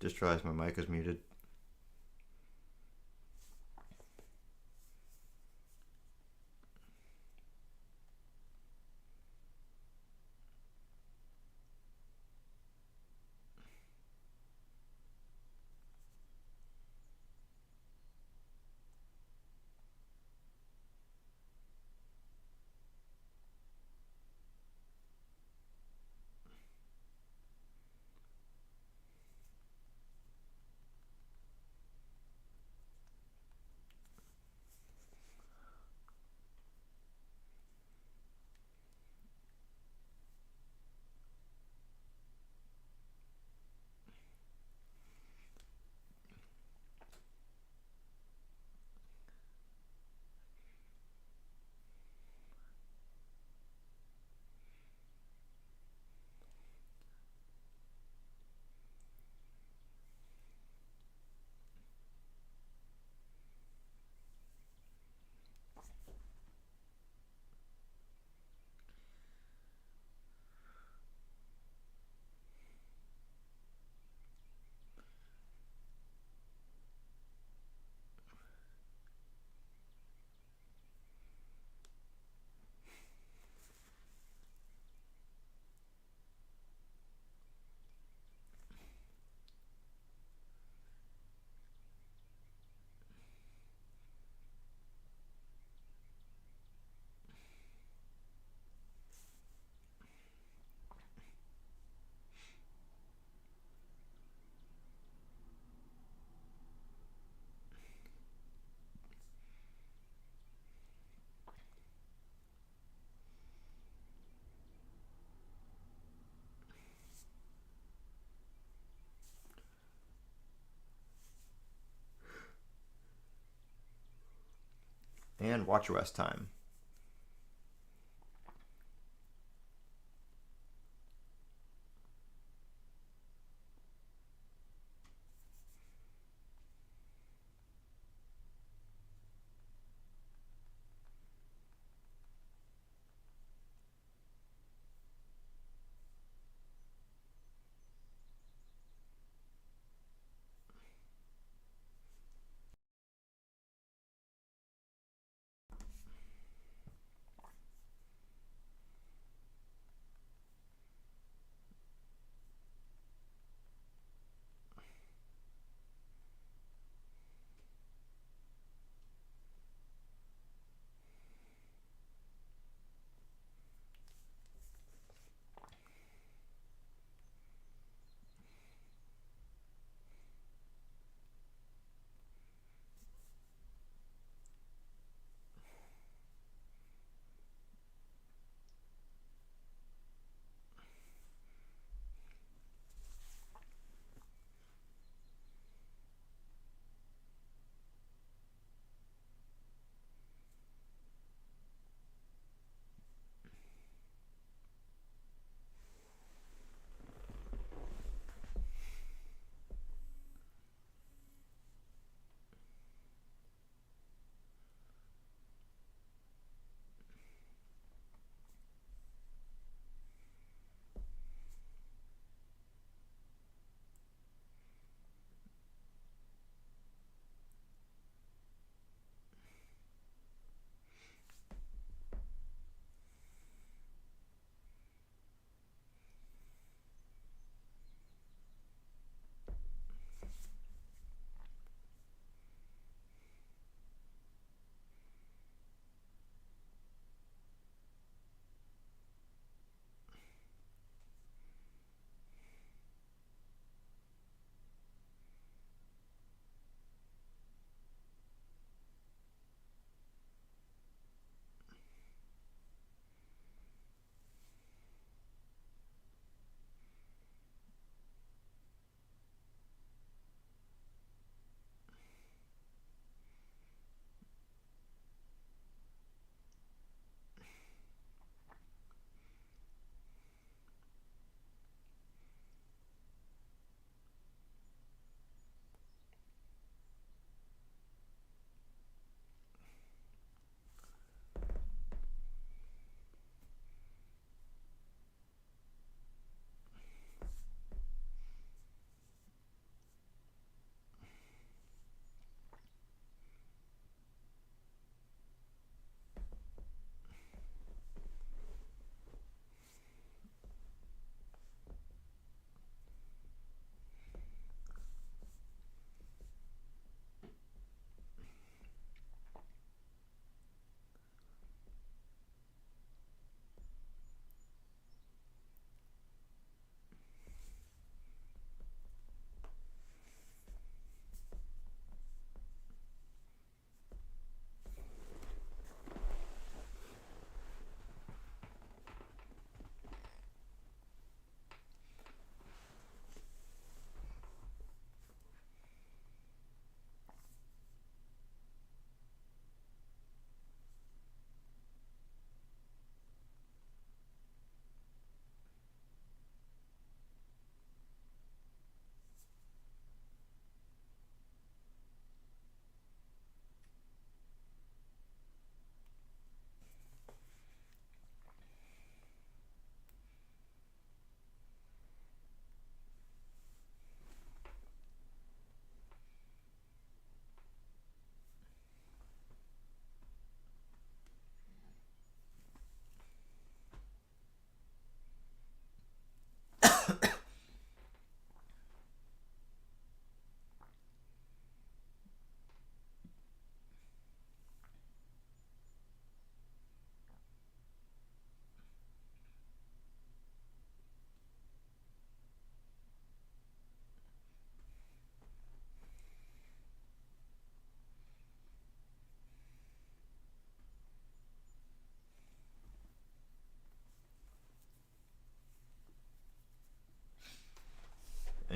Just realized my mic is muted. And WatchOS time.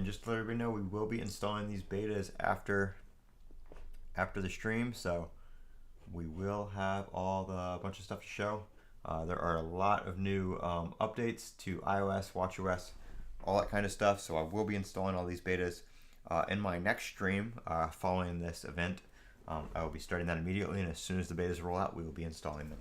And just to let everybody know, we will be installing these betas after the stream, so we will have a bunch of stuff to show. There are a lot of new updates to iOS, watchOS, all that kind of stuff. So I will be installing all these betas in my next stream following this event. I will be starting that immediately, and as soon as the betas roll out, we will be installing them.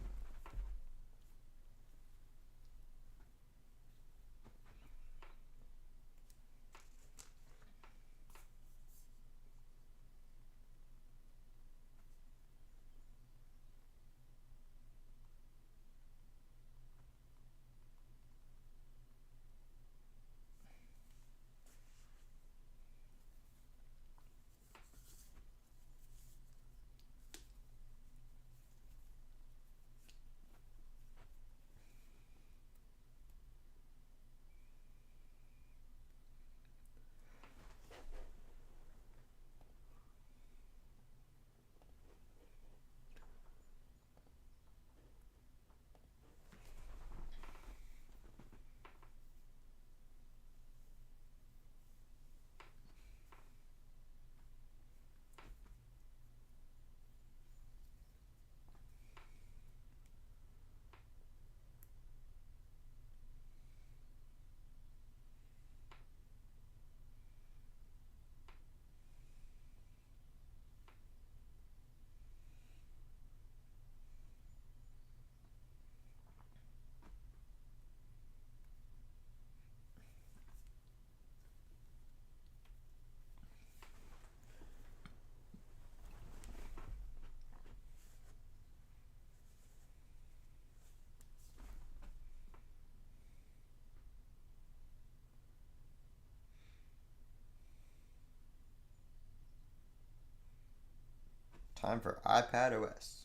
Time for iPad OS.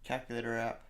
Calculator app.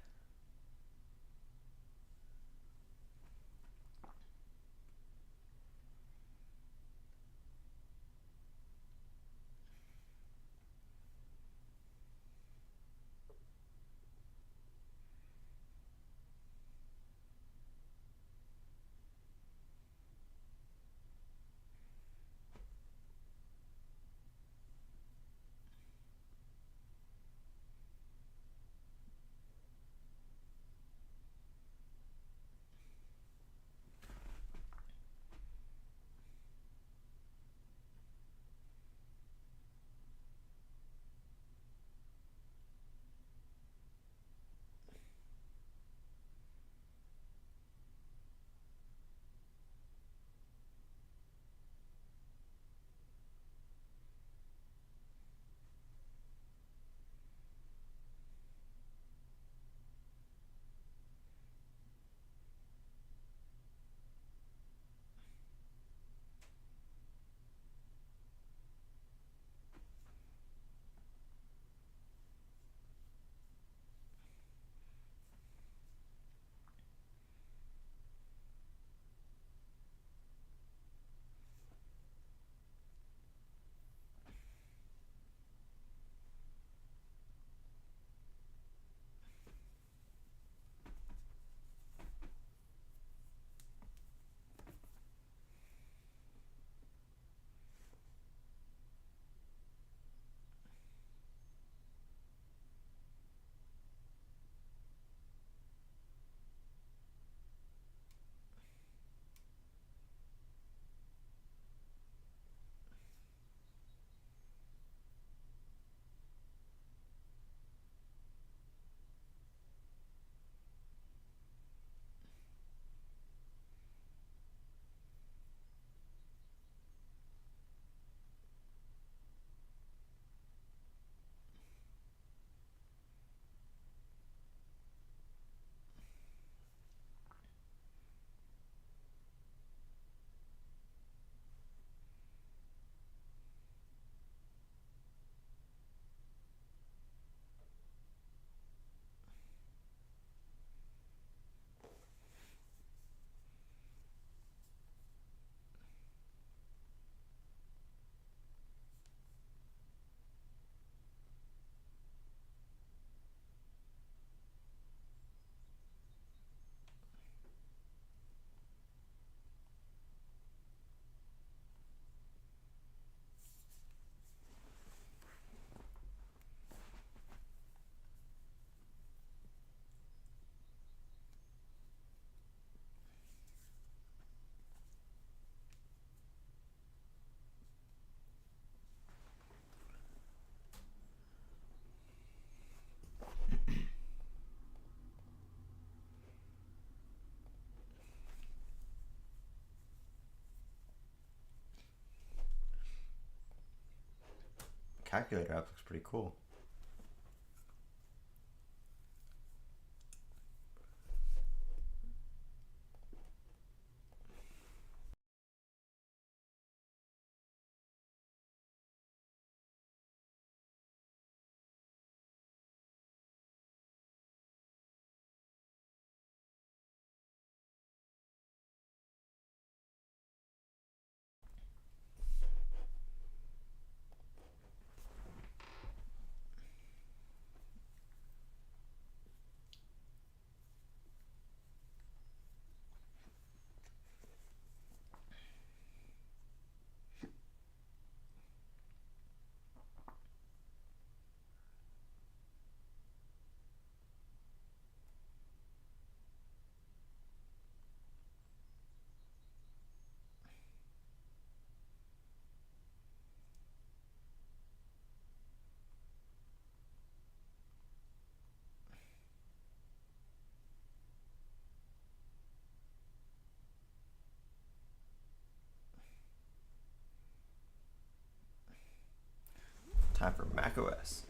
calculator app looks pretty cool. Time for Mac OS.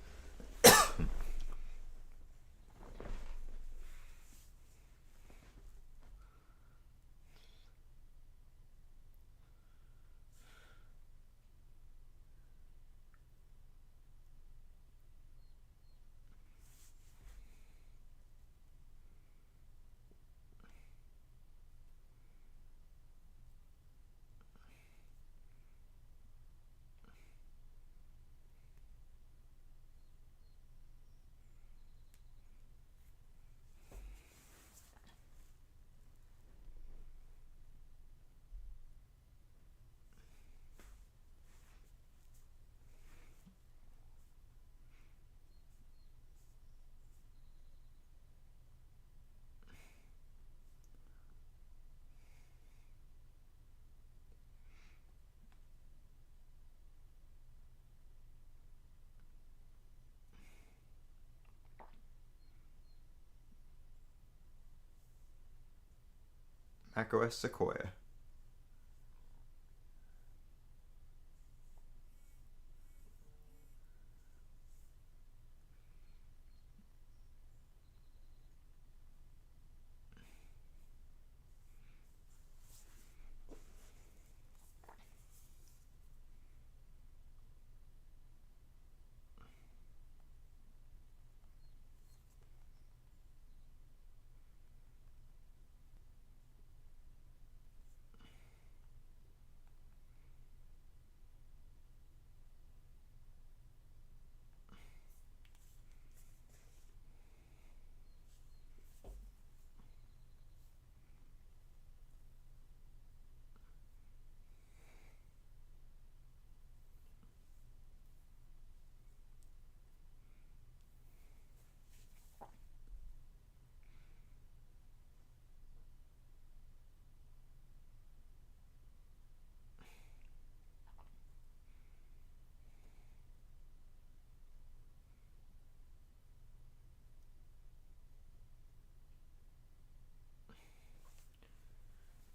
Mac OS Sequoia.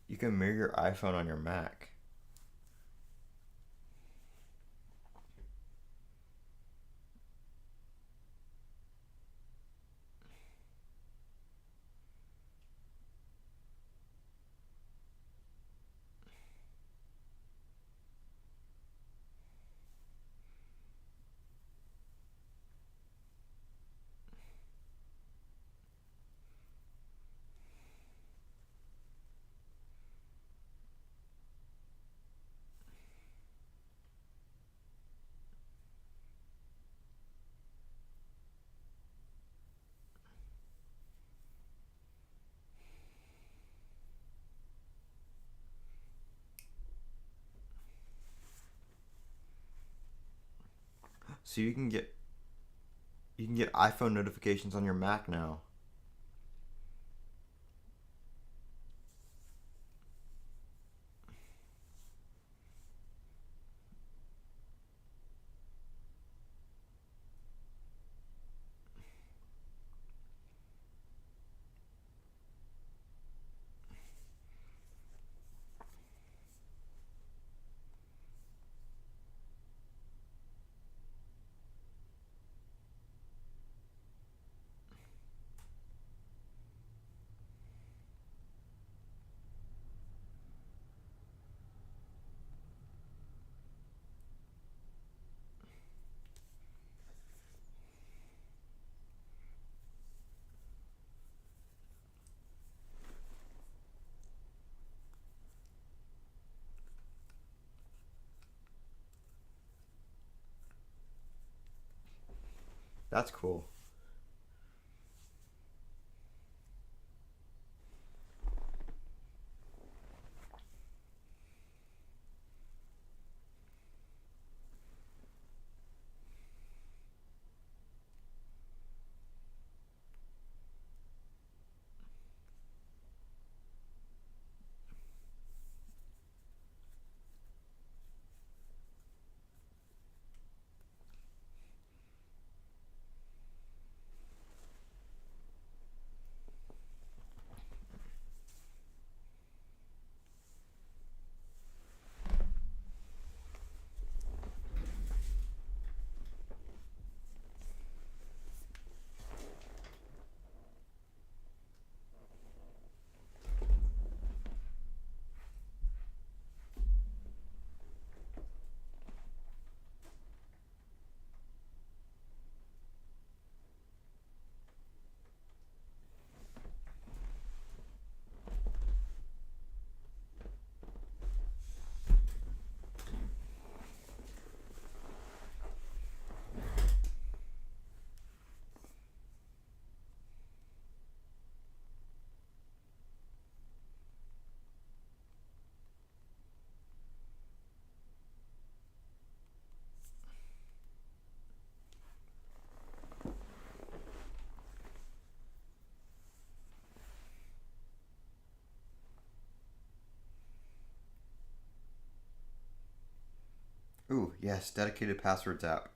You can mirror your iPhone on your Mac. So you can get iPhone notifications on your Mac now. That's cool. Ooh, yes, dedicated passwords app.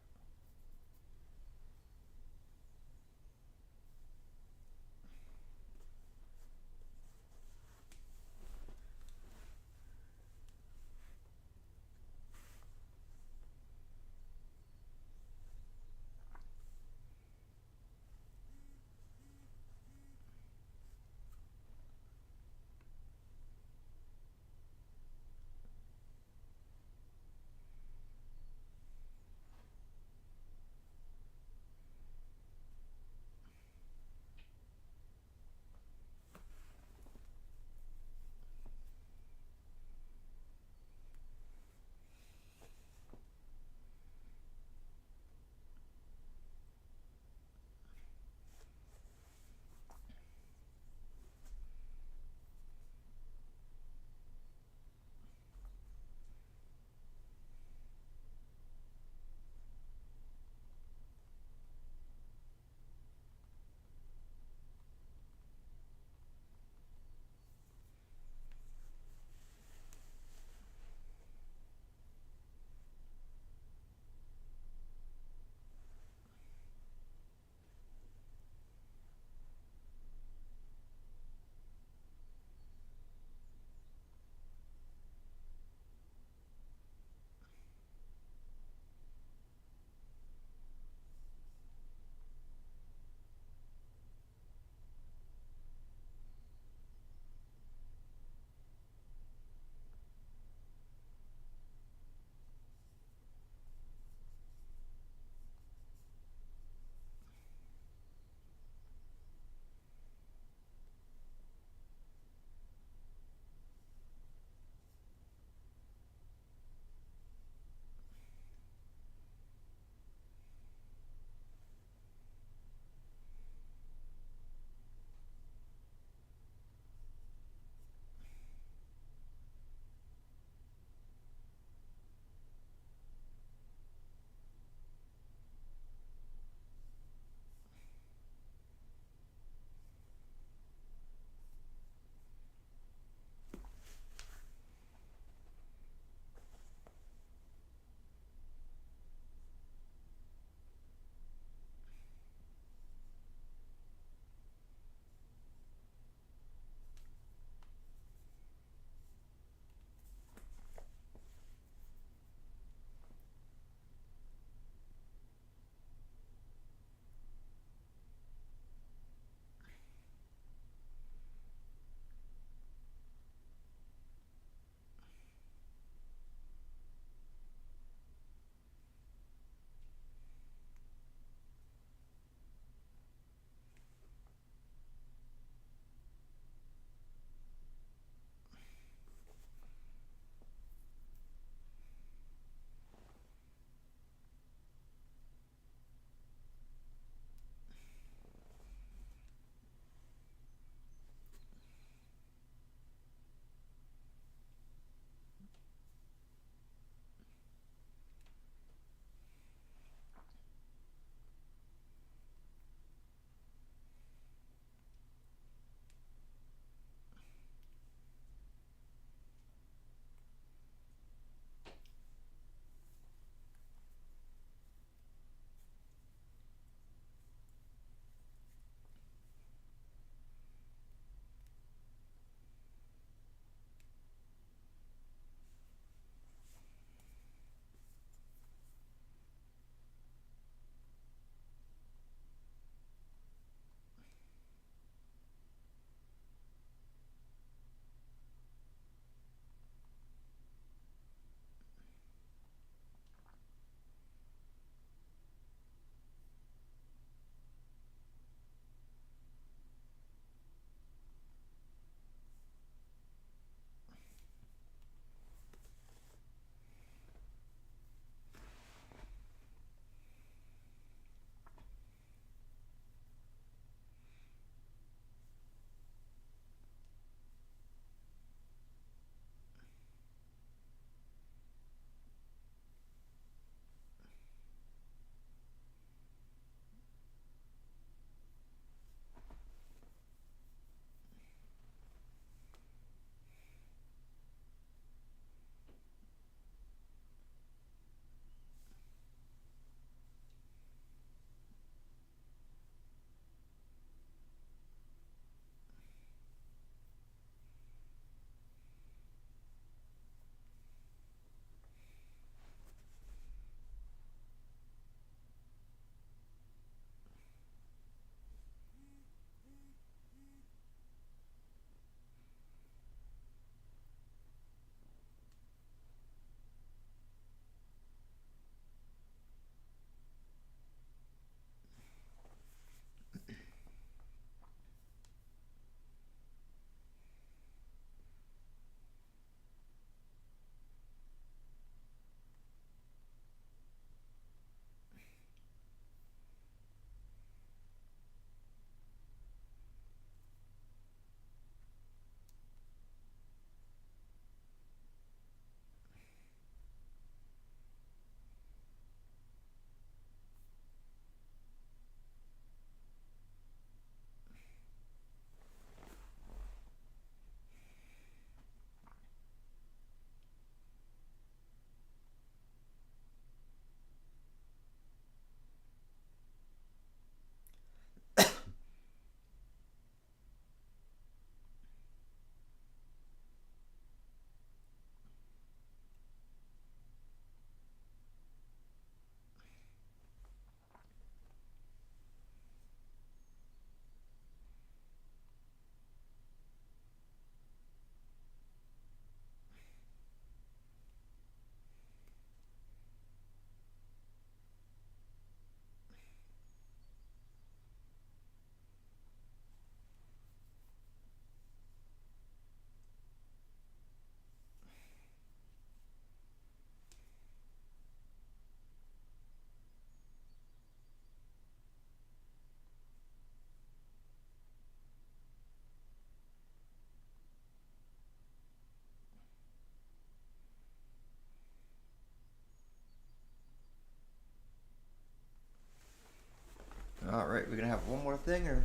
we're gonna have one more thing, or?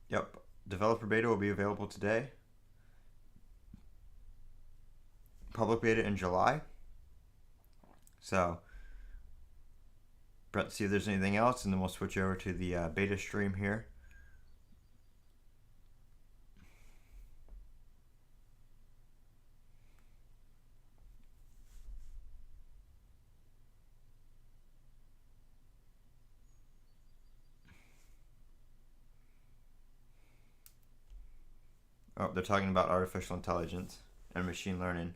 Yep, developer beta will be available today. Public beta in July. So, let's see if there's anything else, and then we'll switch over to the beta stream here. Oh, they're talking about artificial intelligence and machine learning.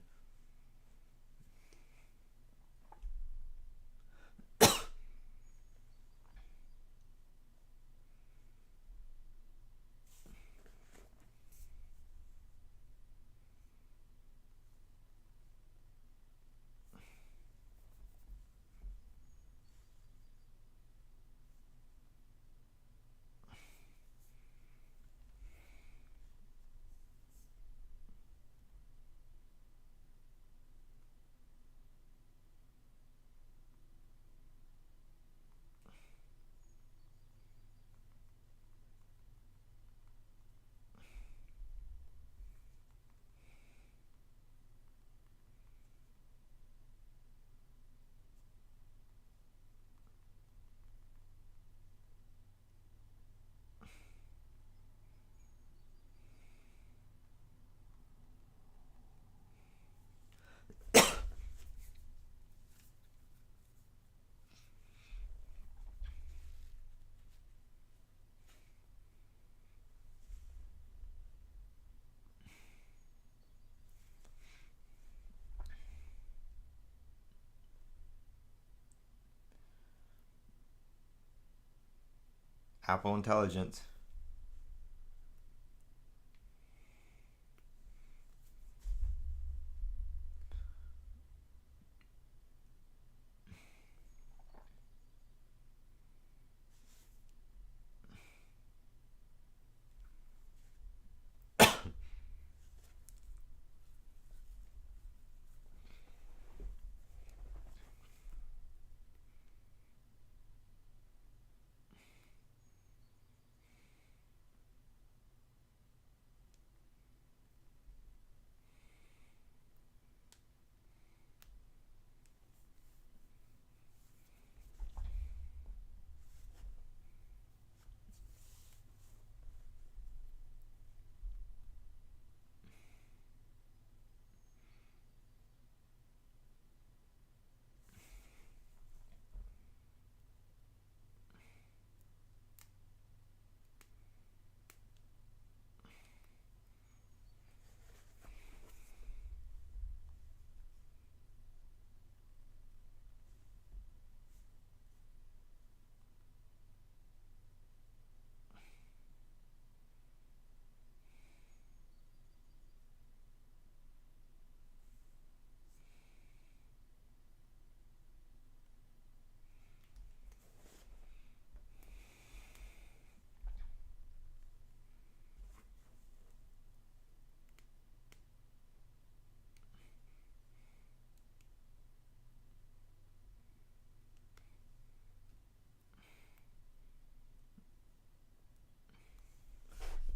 Apple Intelligence.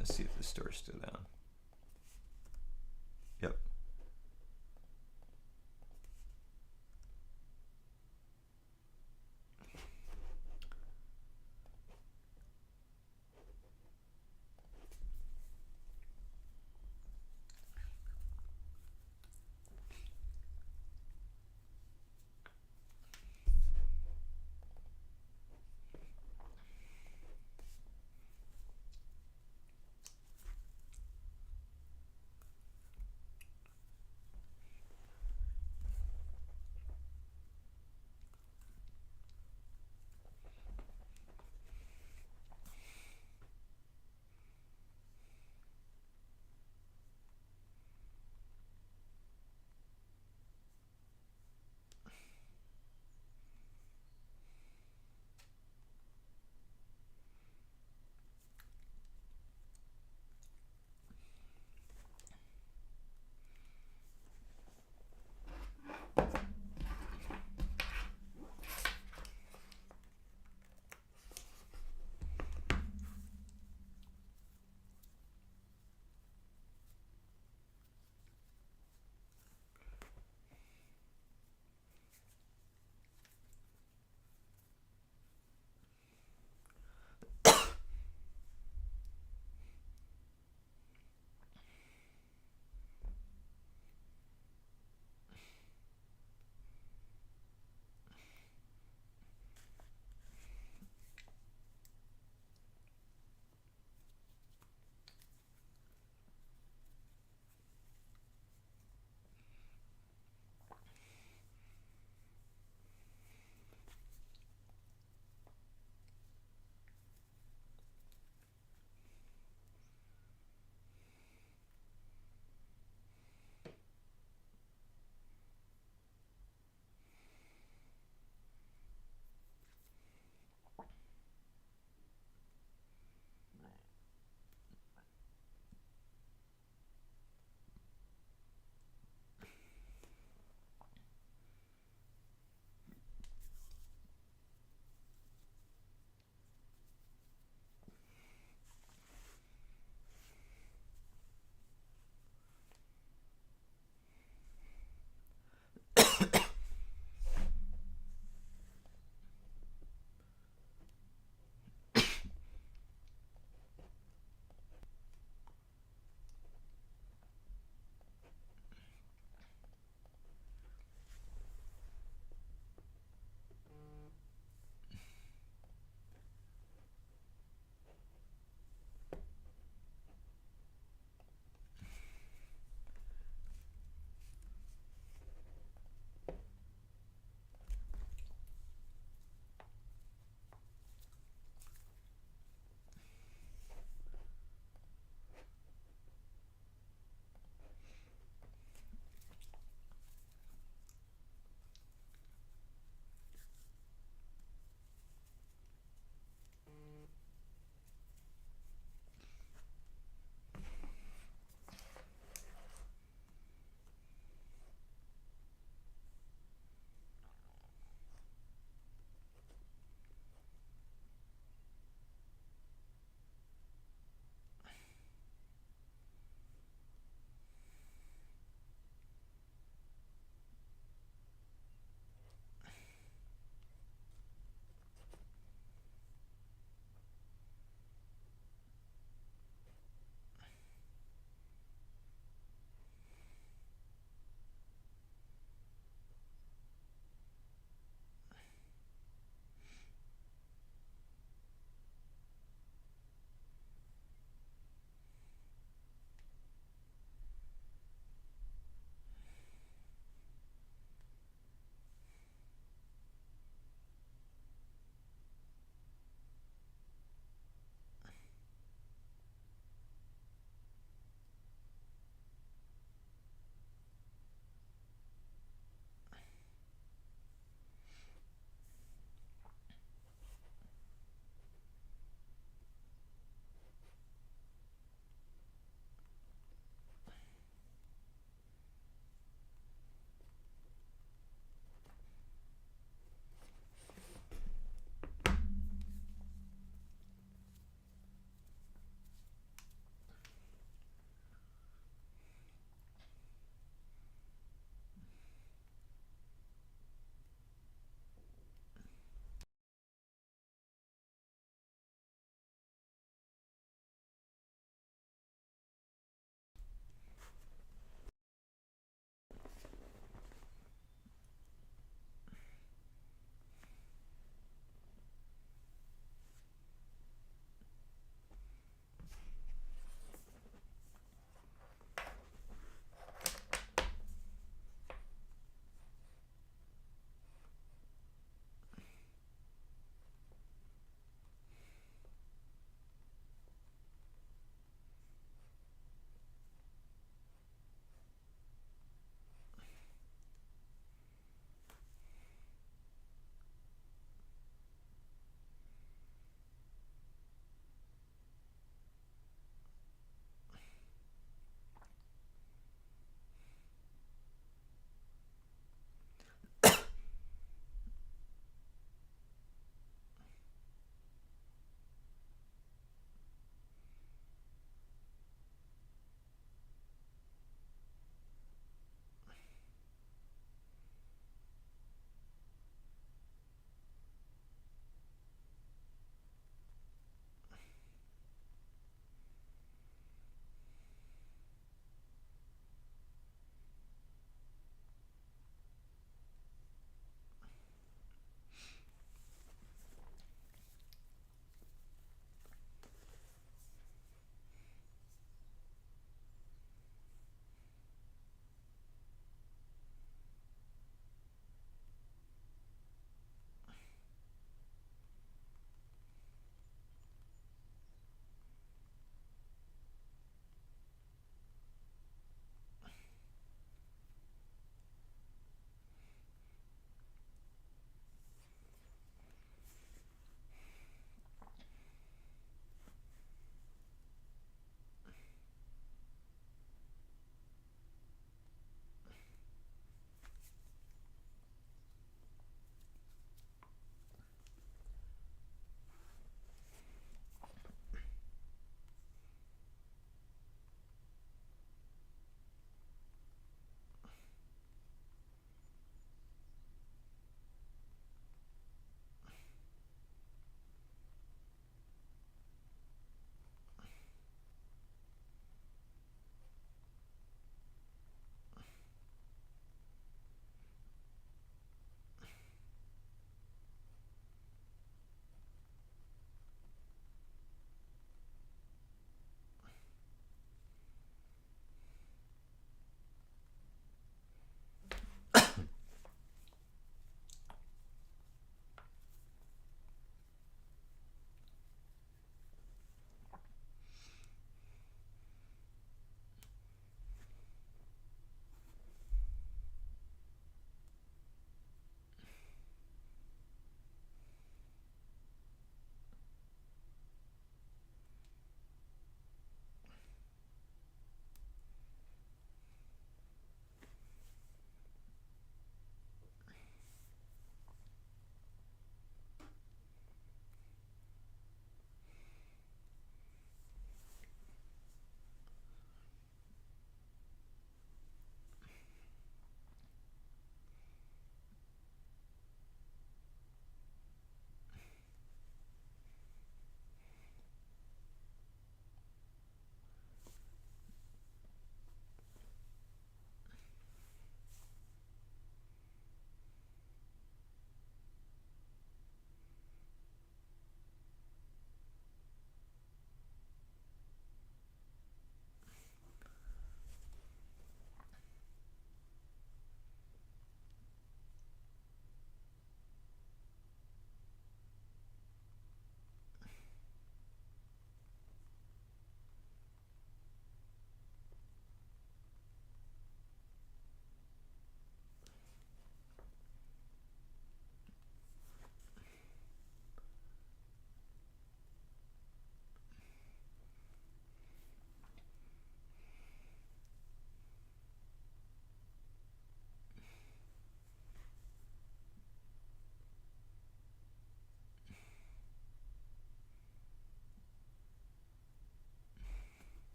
Let's see if the store's still down. Yep.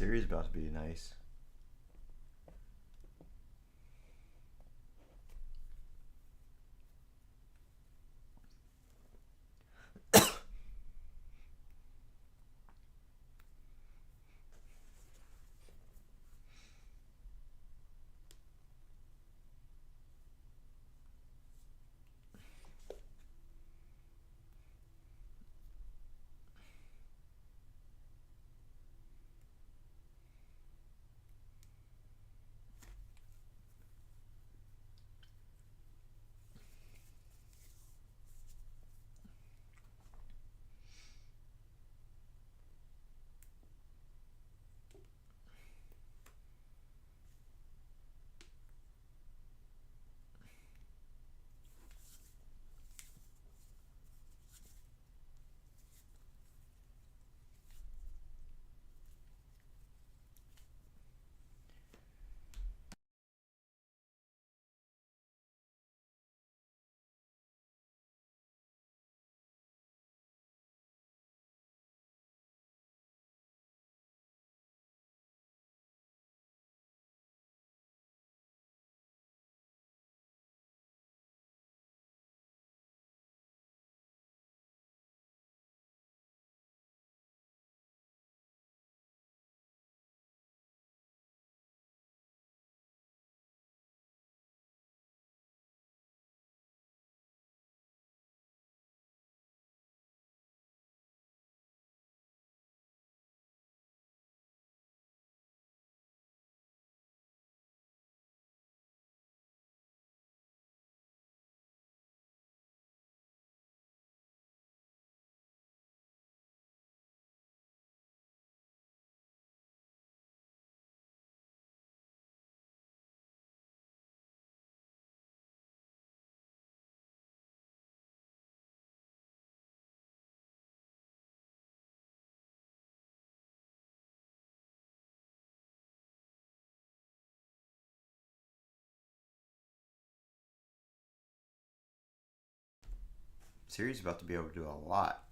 Series about to be nice. Series about to be able to do a lot.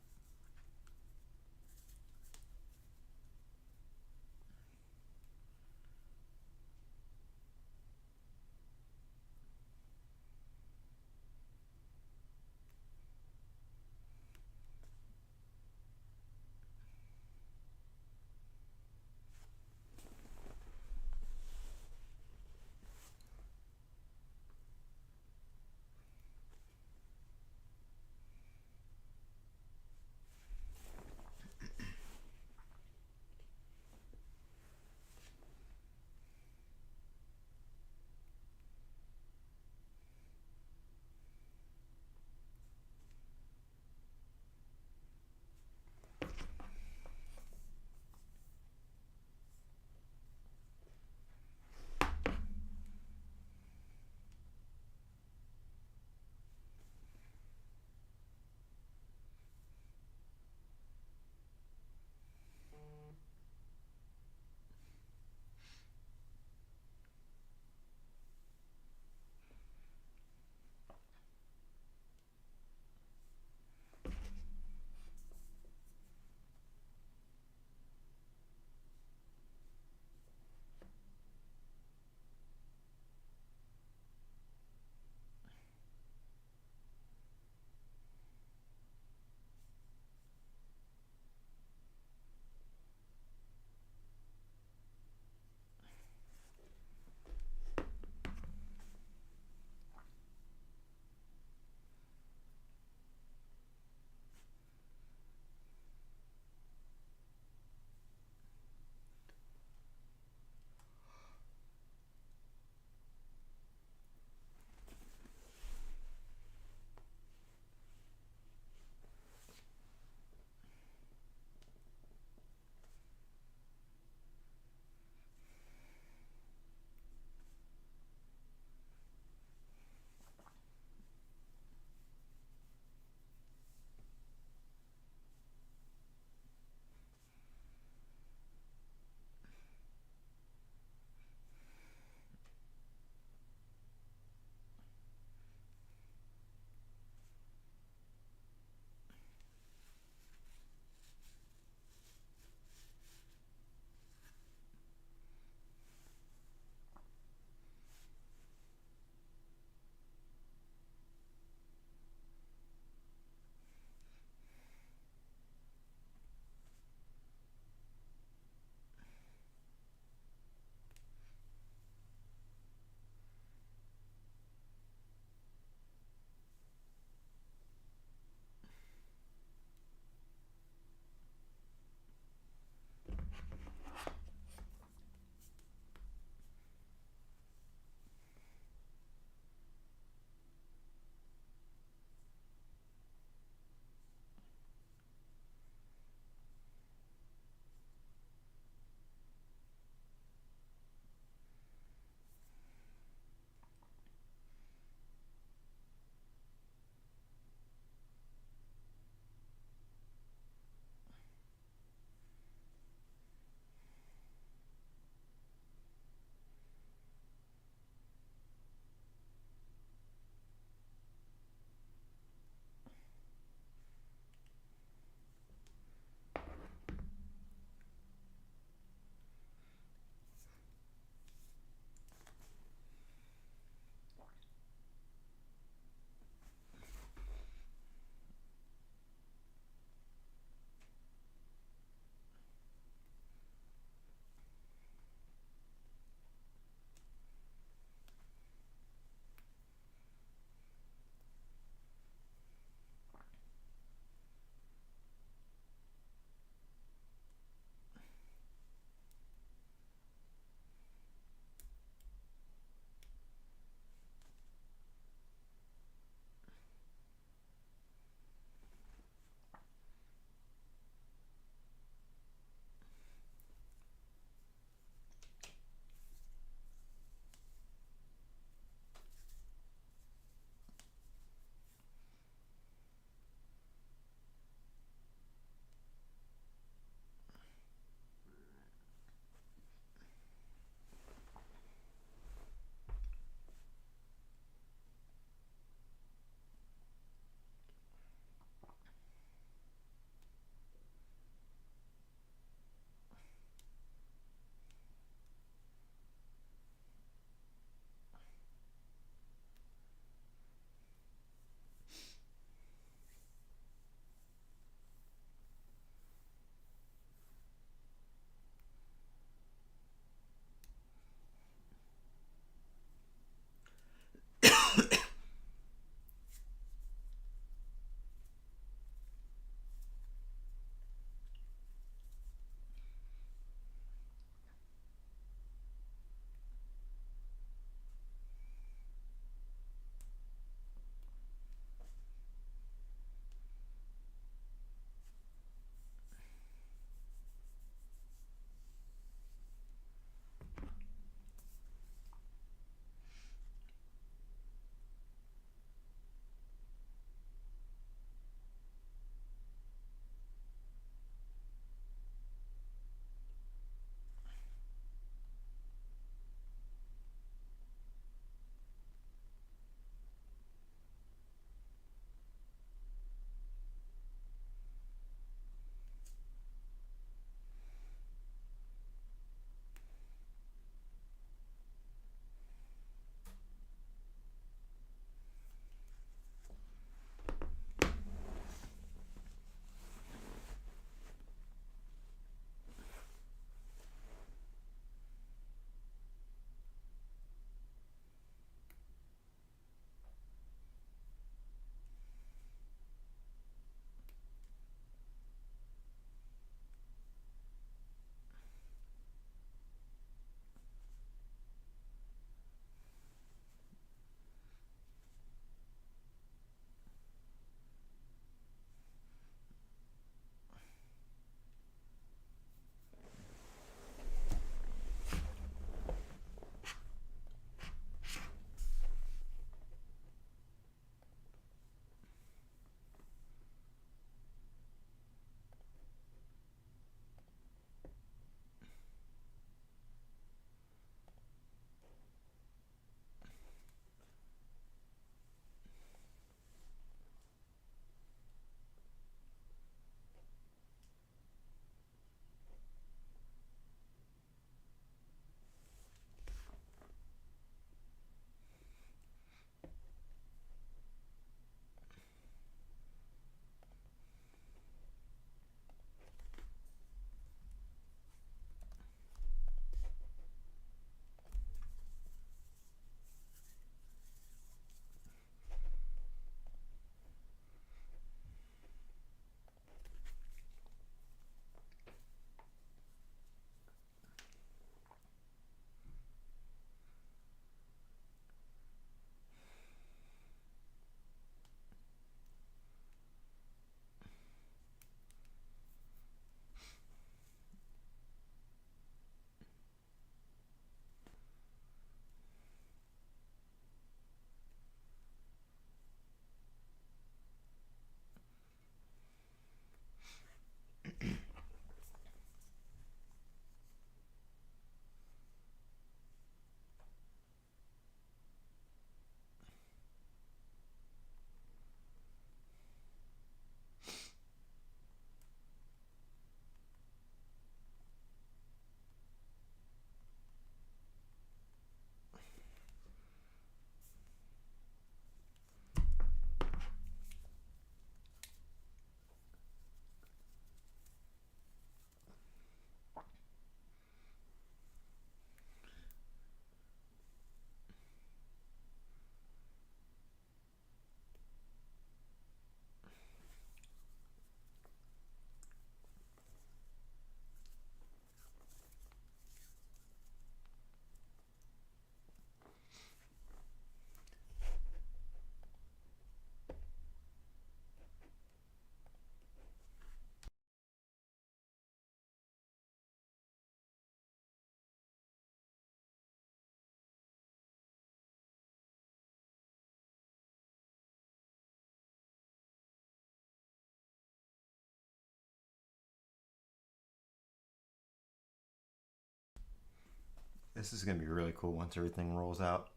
This is going to be really cool once everything rolls out.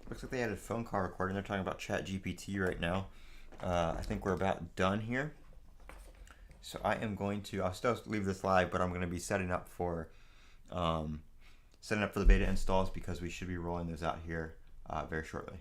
Looks like they added phone call recording. They're talking about Chat GPT right now. I think we're about done here. So I am going to, I'll still leave this live, but I'm going to be setting up for the beta installs because we should be rolling those out here very shortly.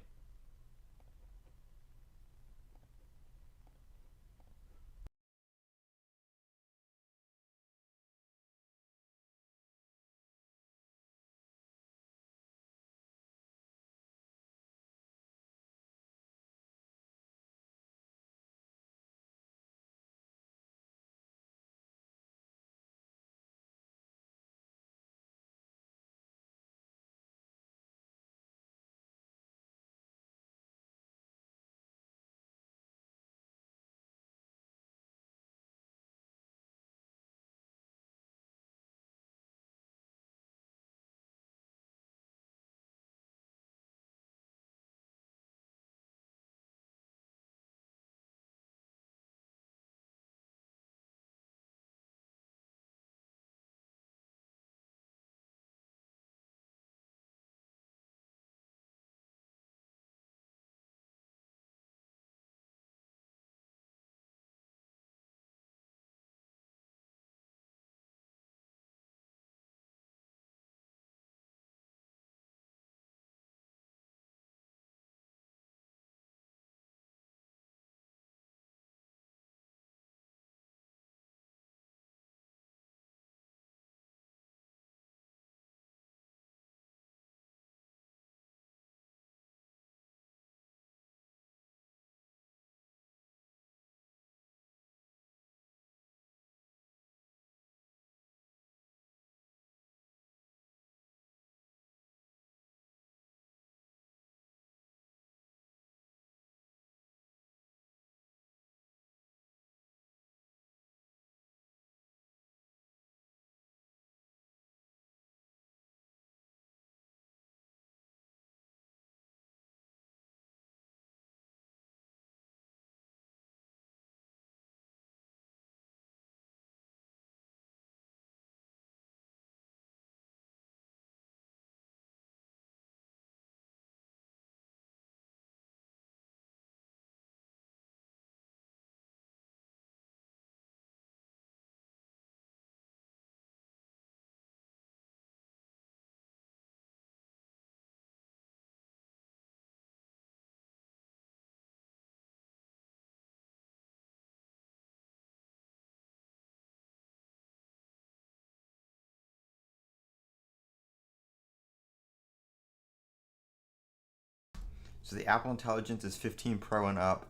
So the Apple Intelligence is 15 Pro and up,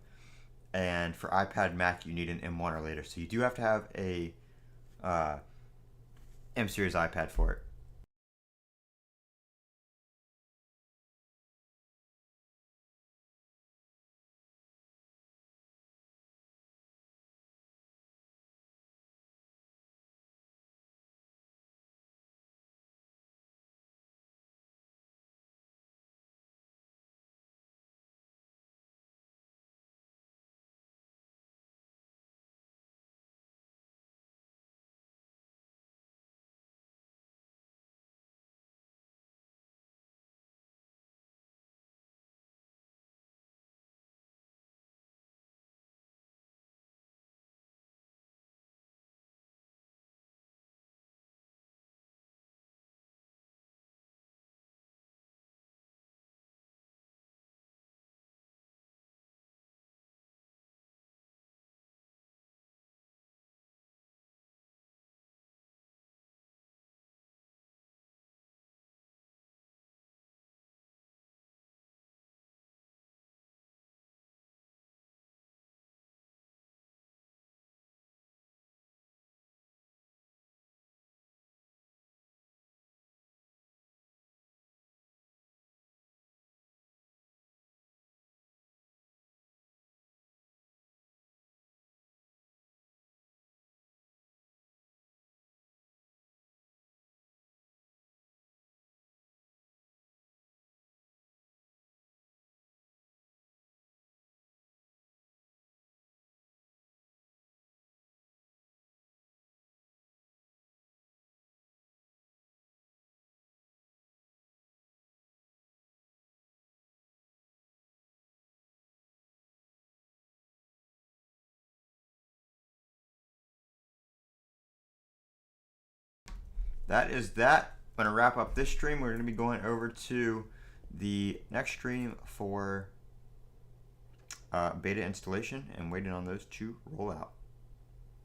and for iPad Mac you need an M1 or later. So you do have to have a M series iPad for it. that is that. I'm going to wrap up this stream. We're going to be going over to the next stream for beta installation and waiting on those to roll out.